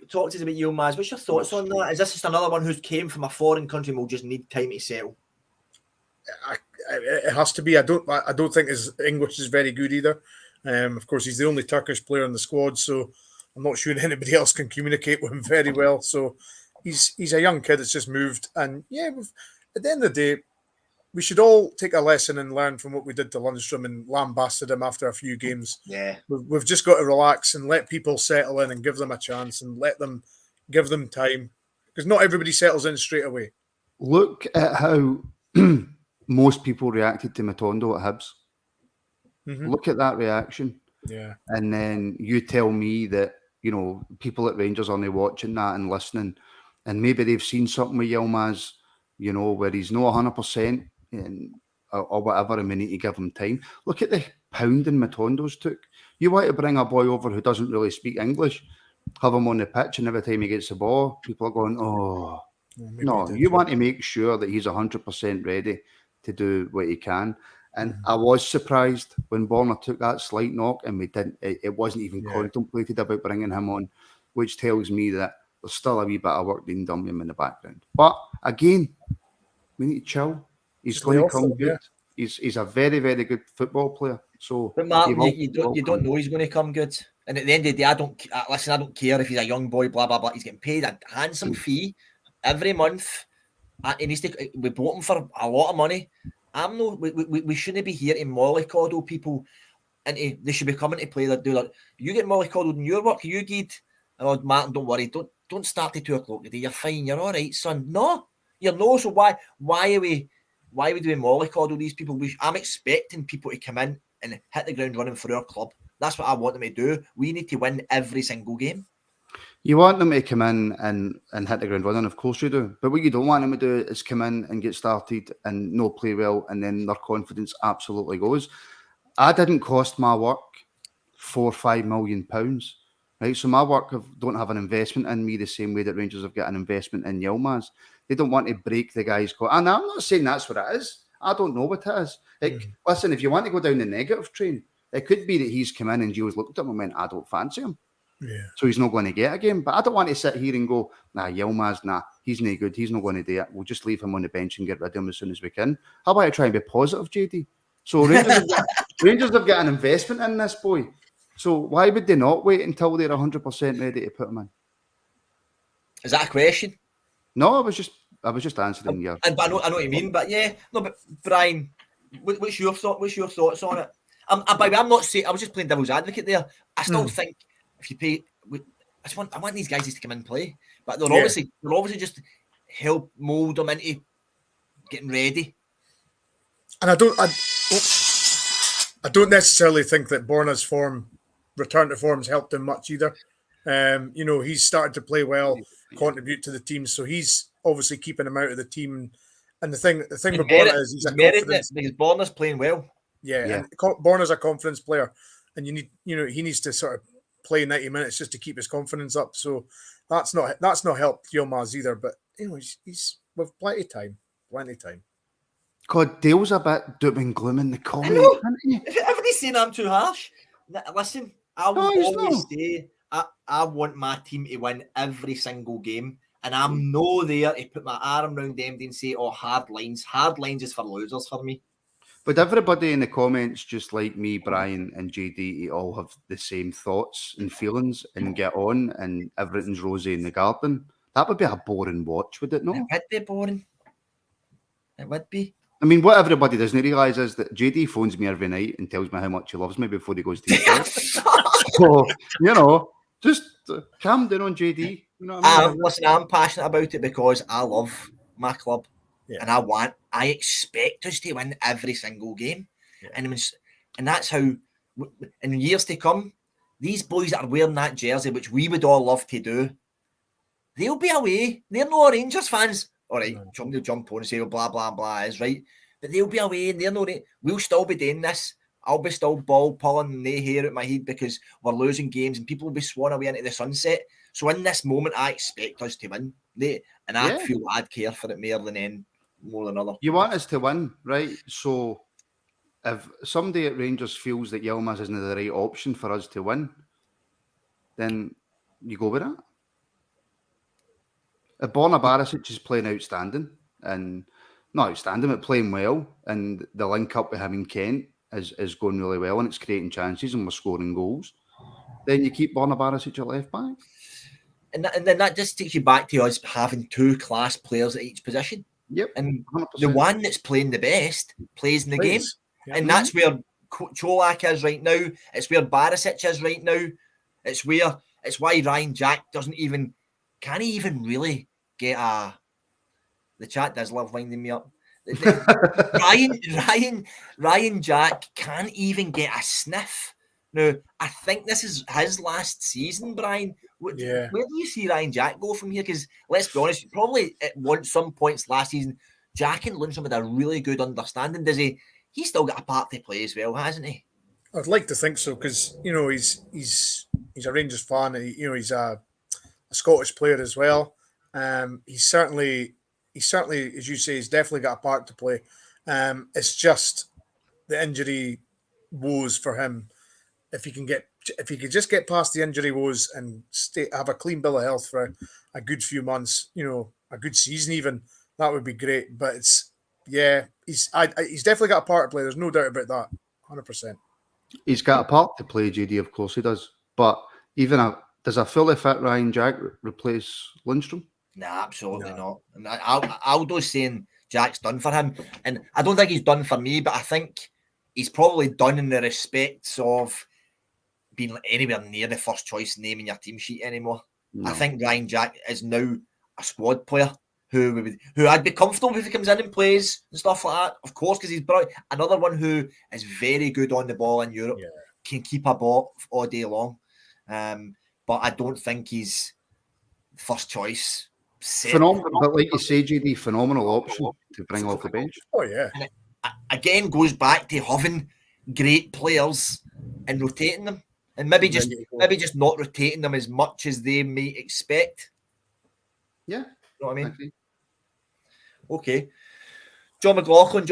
Talk to us about Yilmaz. What's your thoughts on that? Is this just another one who came from a foreign country and will just need time to settle? It has to be. I don't think his English is very good either. Of course, he's the only Turkish player in the squad, so I'm not sure anybody else can communicate with him very well. So he's a young kid that's just moved. And at the end of the day, we should all take a lesson and learn from what we did to Lundstram and lambasted him after a few games. Yeah, we've just got to relax and let people settle in and give them a chance and give them time, because not everybody settles in straight away. Look at how most people reacted to Matondo at Hibs. Look at that reaction. Yeah, and then you tell me that people at Rangers are only watching that and listening, and maybe they've seen something with Yilmaz, where he's not 100%. Or whatever, and we need to give him time. Look at the pounding Matondo's took. You want to bring a boy over who doesn't really speak English, have him on the pitch, and every time he gets the ball, people are going, oh, no. You want to make sure that he's 100% ready to do what he can. And I was surprised when Borna took that slight knock, and we didn't. It wasn't even contemplated about bringing him on, which tells me that there's still a wee bit of work being done with him in the background. But again, we need to chill. He's going to come good. He's a very, very good football player. So, but Martin, you don't know he's going to come good. And at the end of the day, I don't care if he's a young boy. Blah blah blah. He's getting paid a handsome fee every month. He needs to. We bought him for a lot of money. We shouldn't be here to mollycoddle people, and they should be coming to play. You get mollycoddled in your work. You get. Oh, Martin, don't worry. Don't start at 2:00 today. You're fine. You're all right, son. No, you're no. So why are we? Why would we mollycoddle these people? I'm expecting people to come in and hit the ground running for our club. That's what I want them to do. We need to win every single game. You want them to come in and hit the ground running, of course you do. But what you don't want them to do is come in and get started and not play well, and then their confidence absolutely goes. I didn't cost my work £4 or £5 million, right? So my work don't have an investment in me the same way that Rangers have got an investment in Yilmaz. They don't want to break the guy's core. And I'm not saying that's what it is. I don't know what it is. Listen, if you want to go down the negative train, It could be that he's come in and Gio's looked at him and went, I don't fancy him. Yeah. So he's not going to get a game. But I don't want to sit here and go, Yilmaz, he's no good. He's not going to do it. We'll just leave him on the bench and get rid of him as soon as we can. How about I try and be positive, JD? So Rangers have got an investment in this boy. So why would they not wait until they're 100% ready to put him in? Is that a question? No, I was just answering your. And I know what you mean, but yeah, no, but Brian, what's your thoughts on it? I'm not saying I was just playing devil's advocate there. I still think if you pay, I want these guys to come in and play, but they're obviously just help mould them into getting ready. And I don't necessarily think that Borna's return to form's helped him much either. He's started to play well, contribute to the team, so he's obviously keeping him out of the team. And the thing with Borna is he's a confidence because Borna's playing well. Yeah. And Borna's a confidence player, and he needs to sort of play 90 minutes just to keep his confidence up. So that's not helped Yilmaz either. But he's with plenty of time. God, Dale's a bit doom and gloom in the comments. If everybody's saying I'm too harsh, listen, I will always say I want my team to win every single game, and I'm no there to put my arm around them and say, "Oh, hard lines is for losers for me." But everybody in the comments, just like me, Brian, and JD, all have the same thoughts and feelings and get on, and everything's rosy in the garden. That would be a boring watch, would it not? It would be boring. It would be. I mean, what everybody doesn't realise is that JD phones me every night and tells me how much he loves me before he goes to bed. So, just calm down on JD. You know what I mean? Listen, I'm passionate about it because I love my club. Yeah. And I expect us to win every single game. Yeah. And that's how, in years to come, these boys that are wearing that jersey, which we would all love to do, they'll be away. They're no Rangers fans. All right, they'll jump on and say, blah, blah, blah, is right. But they'll be away and they're no. We'll still be doing this. I'll be still ball pulling no hair out my head because we're losing games and people will be swan away into the sunset. So in this moment, I expect us to win. And I feel I'd care for it more than other. You want us to win, right? So if somebody at Rangers feels that Yilmaz isn't the right option for us to win, then you go with that. Borna Barisic is playing outstanding, and not outstanding, but playing well, and the link up with him in Kent is going really well, and it's creating chances, and we're scoring goals. Then you keep Borna Barisic at left back. And then that just takes you back to us having two class players at each position. Yep. And 100%. the one that's playing the best plays in the game. Yeah. And that's where Colak is right now. It's where Barisic is right now. It's why Ryan Jack can't even really get the chat does love winding me up. Ryan Jack can't even get a sniff. Now, I think this is his last season, Brian. Where do you see Ryan Jack go from here? Because let's be honest, probably at some points last season, Jack and Lundstram had a really good understanding. Does he? He's still got a part to play as well, hasn't he? I'd like to think so because he's a Rangers fan. He's a Scottish player as well. He's certainly, as you say, he's definitely got a part to play. It's just the injury woes for him. If he could just get past the injury woes and have a clean bill of health for a good few months, a good season even, that would be great. But he's definitely got a part to play. There's no doubt about that. 100%. He's got a part to play, JD. Of course he does. But does a fully fit Ryan Jack replace Lundstram? Nah, absolutely not. And Aldo's saying Jack's done for him, and I don't think he's done for me. But I think he's probably done in the respects of being anywhere near the first choice name in your team sheet anymore. No. I think Ryan Jack is now a squad player who I'd be comfortable if he comes in and plays and stuff like that. Of course, because he's brought another one who is very good on the ball in Europe, can keep a ball all day long. But I don't think he's first choice. Phenomenal, but like you say, JD, phenomenal option to bring off the bench. Oh yeah. And it, again, goes back to having great players and rotating them. And maybe just not rotating them as much as they may expect. Yeah. You know what I mean? Okay. John McLaughlin.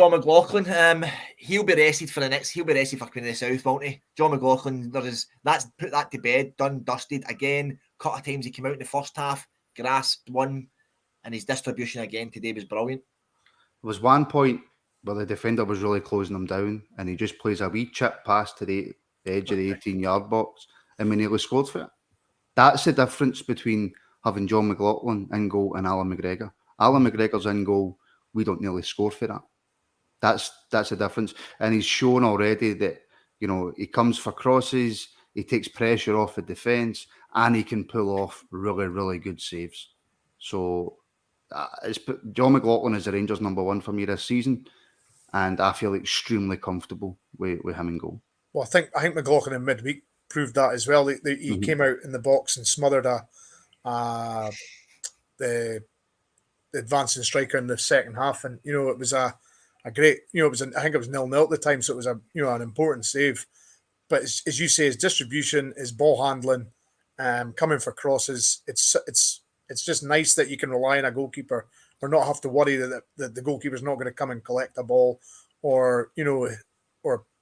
He'll be rested for Queen of the South, won't he? John McLaughlin, that's put that to bed, done, dusted. Again, couple of times he came out in the first half, grasped one, and his distribution again today was brilliant. There was one point where the defender was really closing him down, and he just plays a wee chip pass to the edge of the 18-yard box, and we nearly scored for it. That's the difference between having John McLaughlin in goal and Alan McGregor. Alan McGregor's in goal. We don't nearly score for that. That's the difference. And he's shown already that, he comes for crosses, he takes pressure off the defence, and he can pull off really, really good saves. So John McLaughlin is the Rangers' number one for me this season, and I feel extremely comfortable with him in goal. Well, I think McLaughlin in midweek proved that as well. He came out in the box and smothered the advancing striker in the second half, and it was a great, I think it was 0-0 at the time, so it was an important save. But as you say, his distribution, his ball handling, coming for crosses, it's just nice that you can rely on a goalkeeper or not have to worry that the goalkeeper's not going to come and collect a ball or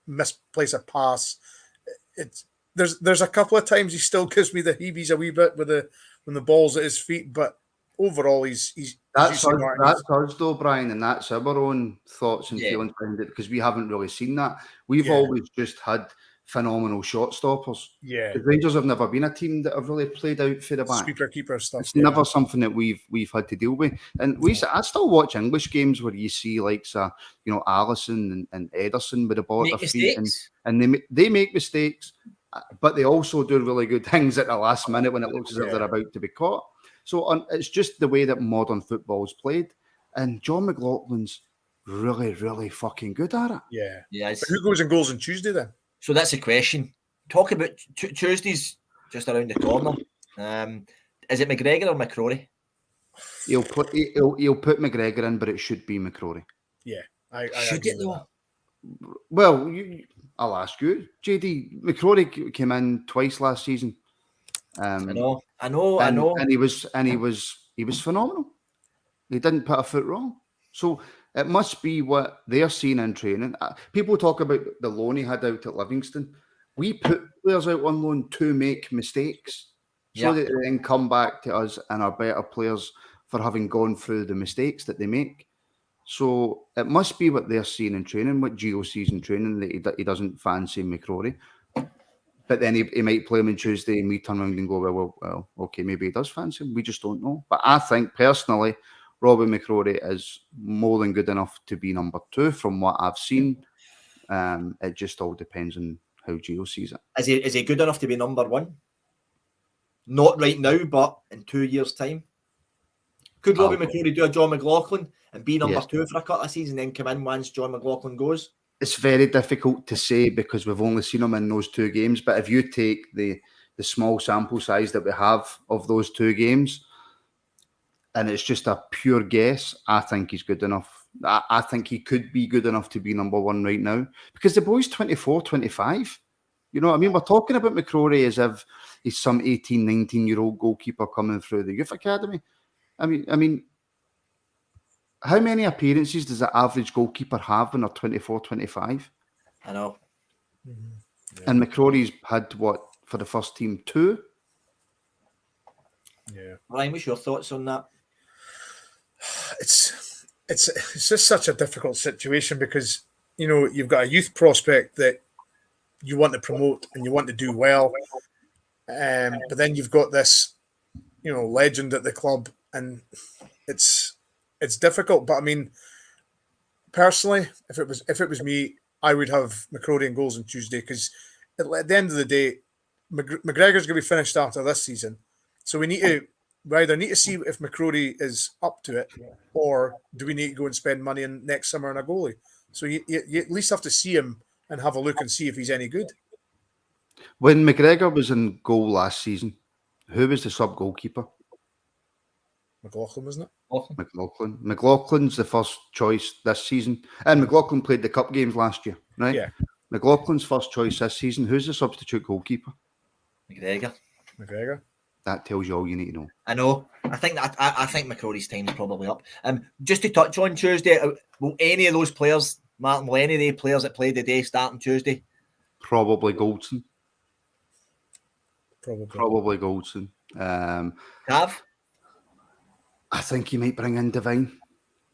misplace a pass. There's a couple of times he still gives me the heebies a wee bit when the ball's at his feet, but overall that's us though, Brian, and that's our own thoughts and feelings behind it, because we haven't really seen that. We've always just had phenomenal shot stoppers. Yeah, the Rangers have never been a team that have really played out for the back. Sweeper keeper stuff. It's never something that we've had to deal with. And I still watch English games where you see Alisson and Ederson with the ball at their feet, and they make mistakes, but they also do really good things at the last minute when it looks as if they're about to be caught. So it's just the way that modern football is played. And John McLaughlin's really, really fucking good at it. Yeah. But who goes and goals on Tuesday then? So that's the question. Talk about Tuesday's just around the corner. Is it McGregor or McCrory? He'll put McGregor in, but it should be McCrory. Yeah. Should it though? Well, I'll ask you, JD. McCrory came in twice last season. I know. And he was phenomenal. He didn't put a foot wrong. So it must be what they're seeing in training. People talk about the loan he had out at Livingston. We put players out on loan to make mistakes so that they then come back to us and are better players for having gone through the mistakes that they make. So it must be what they're seeing in training, what Gio sees in training, that he doesn't fancy McCrory. But then he might play him on Tuesday and we turn around and go, well, okay, maybe he does fancy him. We just don't know. But I think, personally, Robbie McCrory is more than good enough to be number 2 from what I've seen. It just all depends on how Gio sees it. Is he good enough to be number 1? Not right now, but in 2 years' time. Could Robbie McCrory do a John McLaughlin and be number 2 for a couple of seasons and then come in once John McLaughlin goes? It's very difficult to say because we've only seen him in those 2 games. But if you take the small sample size that we have of those 2 games, and it's just a pure guess, I think he's good enough. I think he could be good enough to be number 1 right now because the boy's 24, 25. You know what I mean? We're talking about McCrory as if he's some 18, 19-year-old goalkeeper coming through the youth academy. I mean, how many appearances does the average goalkeeper have when they're 24, 25? I know. Mm-hmm. Yeah. And McCrory's had, what, for the first team, 2? Yeah. Ryan, what's your thoughts on that? It's just such a difficult situation because, you know, you've got a youth prospect that you want to promote and you want to do well. But then you've got this, you know, legend at the club, and it's difficult. But I mean, personally, if it was me, I would have McCrory in goals on Tuesday because at the end of the day, McGregor's going to be finished after this season, so we either need to see if McCrory is up to it, or do we need to go and spend money next summer on a goalie? So you at least have to see him and have a look and see if he's any good. When McGregor was in goal last season, who was the sub goalkeeper? McLaughlin, wasn't it? McLaughlin. McLaughlin's the first choice this season. And McLaughlin played the cup games last year, right? Yeah. McLaughlin's first choice this season. Who's the substitute goalkeeper? McGregor. That tells you all you need to know. I know. I think McCrory's time's probably up. Just to touch on Tuesday, will any of those players, Martin, will any of the players that played the day start on Tuesday? Probably Goldson. Probably Goldson. Cav? I think he might bring in Devine.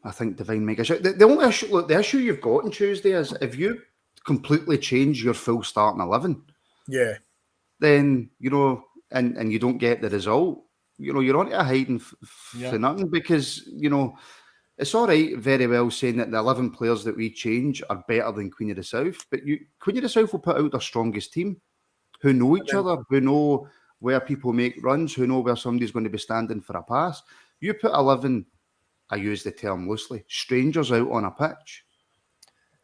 I think Devine make a shot. The only issue, look, the issue you've got on Tuesday is if you completely change your full starting 11, then and you don't get the result, you're on to a hiding for nothing, because it's all right, very well saying that the 11 players that we change are better than Queen of the South, but Queen of the South will put out their strongest team, who know each other, who know where people make runs, who know where somebody's going to be standing for a pass. You put 11, I use the term loosely, strangers out on a pitch,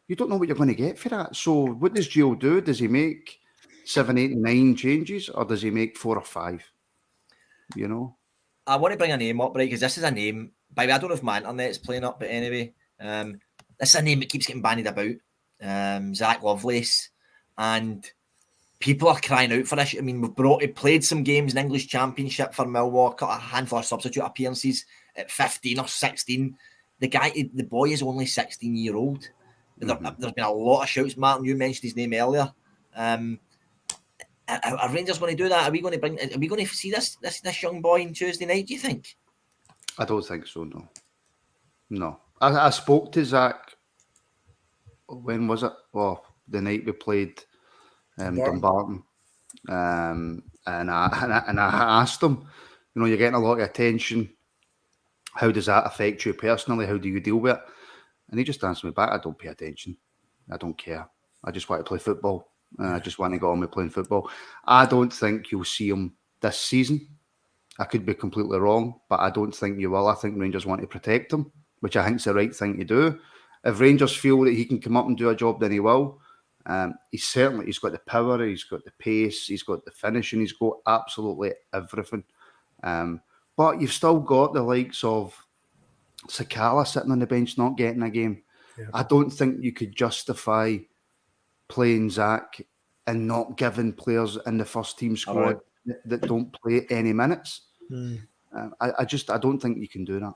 you don't know what you're going to get for that. So what does Gio do? Does he make 7, 8, 9 changes, or does he make 4 or 5? I want to bring a name up, right, because this is a name, by the way, I don't know if my internet's playing up, but anyway, this is a name that keeps getting bandied about, Zach Lovelace, and people are crying out for this. I mean, he played some games in English Championship for Millwall, got a handful of substitute appearances at 15 or 16. The boy is only 16-year-old. There's been a lot of shouts. Martin, you mentioned his name earlier. Are Rangers going to do that? Are we going to see this young boy on Tuesday night, do you think? I don't think so, no. I spoke to Zach, when was it? Well, the night we played Dumbarton. And I asked him, you're getting a lot of attention. How does that affect you personally? How do you deal with it? And he just answered me back, I don't pay attention. I don't care. I just want to play football. I just want to go on with playing football. I don't think you'll see him this season. I could be completely wrong, but I don't think you will. I think Rangers want to protect him, which I think is the right thing to do. If Rangers feel that he can come up and do a job, then he will. He's got the power, he's got the pace, he's got the finishing, he's got absolutely everything. But you've still got the likes of Sakala sitting on the bench not getting a game. Yeah. I don't think you could justify playing Zach and not giving players in the first team squad that don't play any minutes. I don't think you can do that.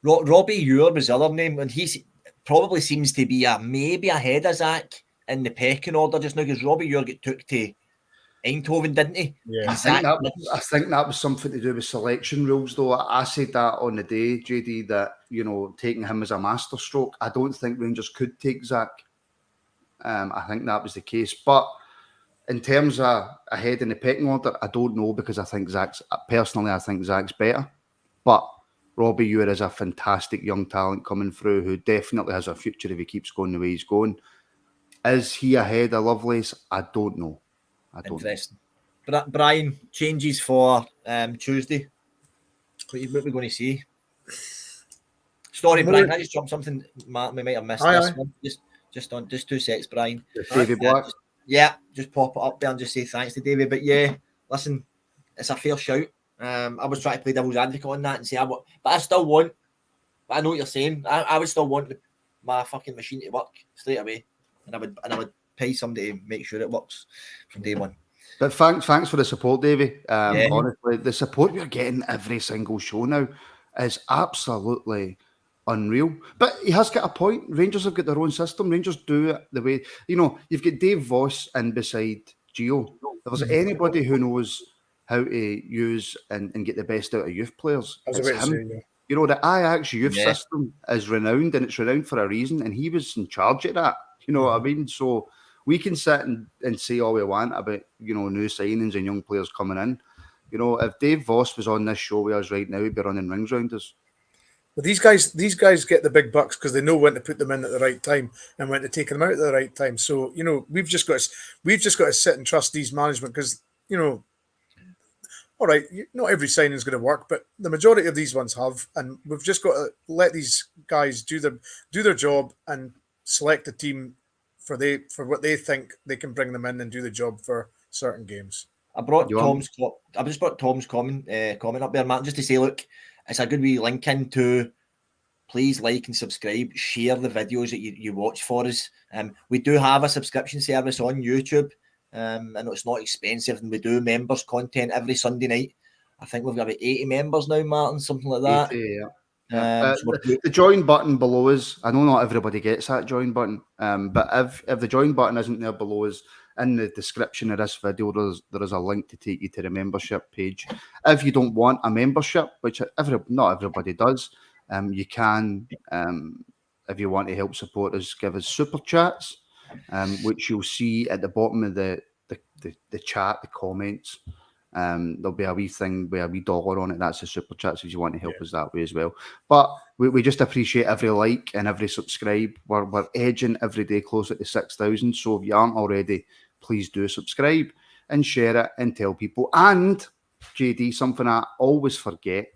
Robbie Ure was the other name, and he probably seems to be maybe ahead of Zach in the pecking order just now, because Robbie Ure got took to Eindhoven, didn't he? Yeah, I think that was something to do with selection rules, though. I said that on the day, JD, that taking him as a masterstroke. I don't think Rangers could take Zach. I think that was the case, but in terms of ahead in the pecking order, I don't know, because I think Zach's better. But Robbie Ure is a fantastic young talent coming through who definitely has a future if he keeps going the way he's going. Is he ahead of Lovelace? I don't know. Interesting. Brian, changes for Tuesday. What are we going to see? Sorry, Brian, I just jumped something. Martin, we might have missed this one. Just 2 seconds, Brian. David Black. Just pop it up there and just say thanks to David. But listen, it's a fair shout. I was trying to play devil's advocate on that and say, but I still want. But I know what you're saying. I would still want my fucking machine to work straight away, and I would pay somebody to make sure it works from day one. But thanks for the support, Davey. Honestly, the support you're getting every single show now is absolutely unreal. But he has got a point. Rangers have got their own system. Rangers do it the way, you've got Dave Voss in beside Gio. If there's anybody who knows how to use and get the best out of youth players, it's him. The Ajax youth system is renowned, and it's renowned for a reason, and he was in charge of that. You know what I mean? So we can sit and say all we want about, new signings and young players coming in. If Dave Voss was on this show with us right now, he'd be running rings around us. But these guys get the big bucks because they know when to put them in at the right time and when to take them out at the right time. So we've just got to sit and trust these management, because all right, not every signing is going to work, but the majority of these ones have, and we've just got to let these guys do their job and select a team for what they think they can bring them in and do the job for certain games. I just brought Tom's comment up there, Martin, just to say, look, it's a good wee link into. Please like and subscribe, share the videos that you watch for us. We do have a subscription service on YouTube. I know it's not expensive, and we do members content every Sunday night. I think we've got about 80 members now, Martin, something like that. 80, yeah. Yeah. So The join button below us, I know not everybody gets that join button, but if the join button isn't there below us, in the description of this video, there is a link to take you to the membership page. If you don't want a membership, which not everybody does, you can, if you want to help support us, give us super chats, which you'll see at the bottom of the chat, the comments. There'll be a wee thing with a wee dollar on it. That's the super chats if you want to help us that way as well. But we just appreciate every like and every subscribe. We're edging every day closer to 6,000. So if you aren't already, please do subscribe and share it and tell people. And JD, something I always forget,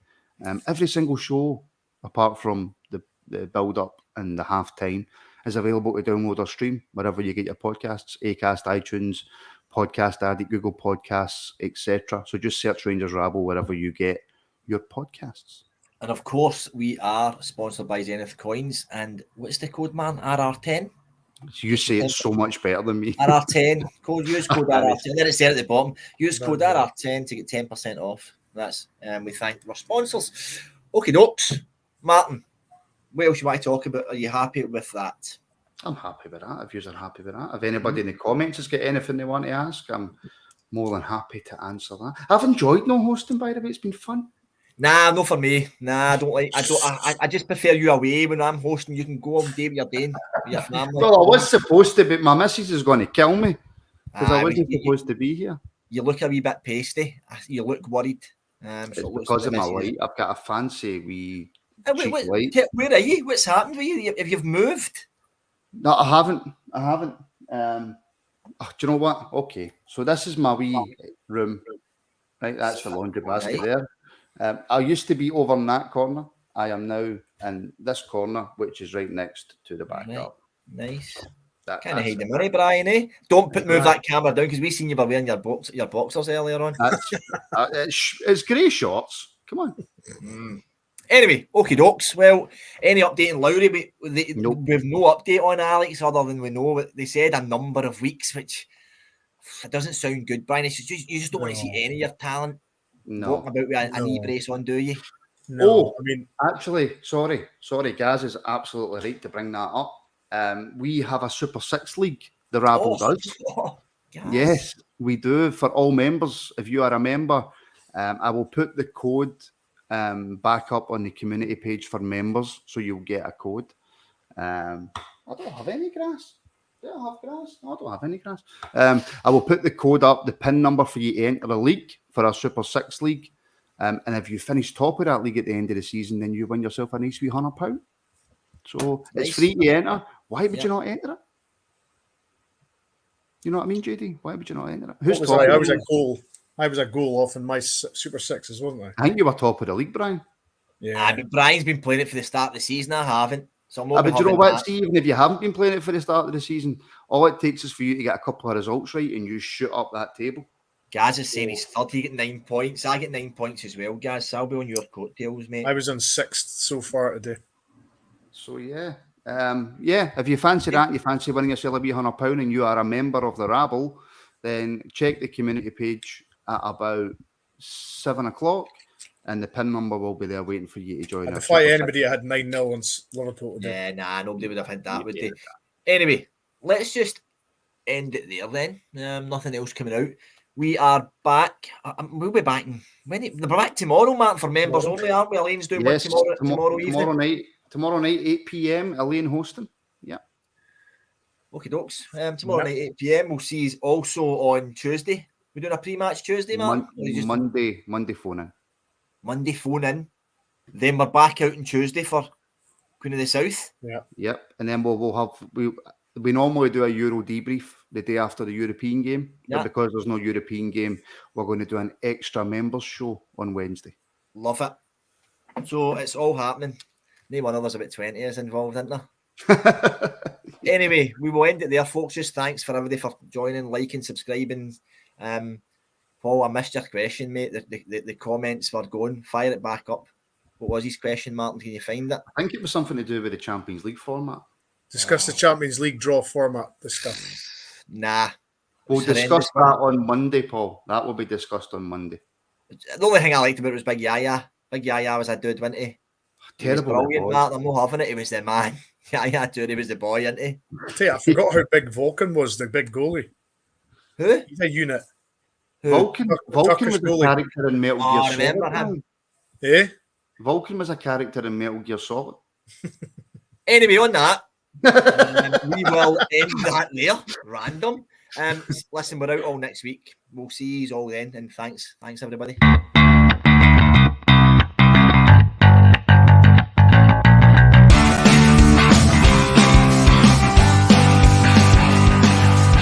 every single show, apart from the build up and the halftime, is available to download or stream wherever you get your podcasts, Acast, iTunes, Podcast Addict, Google Podcasts, etc. So just search Rangers Rabble wherever you get your podcasts. And of course, we are sponsored by Zenith Coins. And what's the code, man? RR10? So you say it so much better than me. RR10. Use code RR10. Then it's there at the bottom. Use code RR10 to get 10% off. That's we thank our sponsors. Okay, dokes. Martin, what else you want to talk about? Are you happy with that? I'm happy with that. If you're happy with that. If anybody in the comments has got anything they want to ask, I'm more than happy to answer that. I've enjoyed no hosting, by the way. It's been fun. Nah, not for me. Nah, I don't like. I just prefer you away when I'm hosting. You can go all day with your day, with your family. Well, I was supposed to, but my missus is going to kill me because I wasn't supposed to be here. You look a wee bit pasty. You look worried. It's because of my light. I've got a fancy wee cheap light. Where are you? What's happened with you? If you've moved? No, I haven't. Do you know what? Okay, so this is my wee room. Right, that's the laundry basket there. I used to be over in that corner. I am now in this corner, which is right next to the backup. Nice. Kind of hide the money, Brian, eh? Don't move that camera down because we seen you were wearing your boxers earlier on. It's grey shorts. Come on. Anyway, okie dokes. Well, any update on Lowry? Nope. We've no update on Alex other than we know they said a number of weeks, which it doesn't sound good, Brian. It's just, you just don't want to see any of your talent walking about with a knee brace on, do you? No, I mean, actually, sorry, Gaz is absolutely right to bring that up. We have a Super 6 league, the Rabble does. Yes, we do for all members. If you are a member, I will put the code back up on the community page for members, so you'll get a code. I don't have any grass. Do I have grass? No, I don't have any grass. I will put the code up, the PIN number for you to enter a league for our Super 6 league. And if you finish top of that league at the end of the season, then you win yourself a nice wee £100. So it's free to enter. Why would you not enter it? You know what I mean, JD? Why would you not enter it? Who's top? I was a goal. I was a goal off in my Super Sixes, wasn't I? I think you were top of the league, Brian. Yeah. But Brian's been playing it for the start of the season. I haven't. So but you know what, Steve? Even if you haven't been playing it for the start of the season, all it takes is for you to get a couple of results right and you shoot up that table. Gaz is saying he's third. He get 9 points. I get 9 points as well, Gaz. So I'll be on your coattails, mate. I was on 6th so far today. So yeah. If you fancy that, you fancy winning yourself a wee £100 and you are a member of the Rabble, then check the community page at about 7 o'clock and the PIN number will be there waiting for you to join. I'd defy anybody that had 9-0 on Liverpool today. Yeah, nobody would have had that, would they? Anyway, let's just end it there then. Nothing else coming out. We are back. We'll be back. We're back tomorrow, Martin, for members only, aren't we? Elaine's doing work tomorrow evening. Tomorrow night, 8 p.m, Elaine hosting. Yeah. Okay, dokes. Tomorrow night, 8 p.m. We'll see you also on Tuesday. We're doing a pre-match Tuesday, man? Monday phone in. Monday phone in. Then we're back out on Tuesday for Queen of the South. Yeah. Yep. And then we'll have we normally do a Euro debrief the day after the European game. Yeah. But because there's no European game, we're going to do an extra members show on Wednesday. Love it. So it's all happening. No one of us about 20 is involved, isn't there? Anyway, we will end it there, folks. Just thanks for everybody for joining, liking, subscribing. Paul, I missed your question, mate. The comments were going. Fire it back up. What was his question, Martin? Can you find it? I think it was something to do with the Champions League format. Discuss the Champions League draw format, this stuff. Nah. We'll discuss that on Monday, Paul. That will be discussed on Monday. The only thing I liked about it was Big Yaya. Big Yaya was a dude, wasn't he? Terrible. Brilliant, Mark. I'm not having it. He was the man. Yaya dude, he was the boy, isn't he? I forgot how big Vulcan was, the big goalie. Who? He's a unit. Vulcan was Turkish a goalie. character in Metal Gear Solid. Remember him. Eh? Vulcan was a character in Metal Gear Solid. Anyway, on that, we will end that there. Random. Listen, we're out all next week. We'll see you all then, and thanks everybody.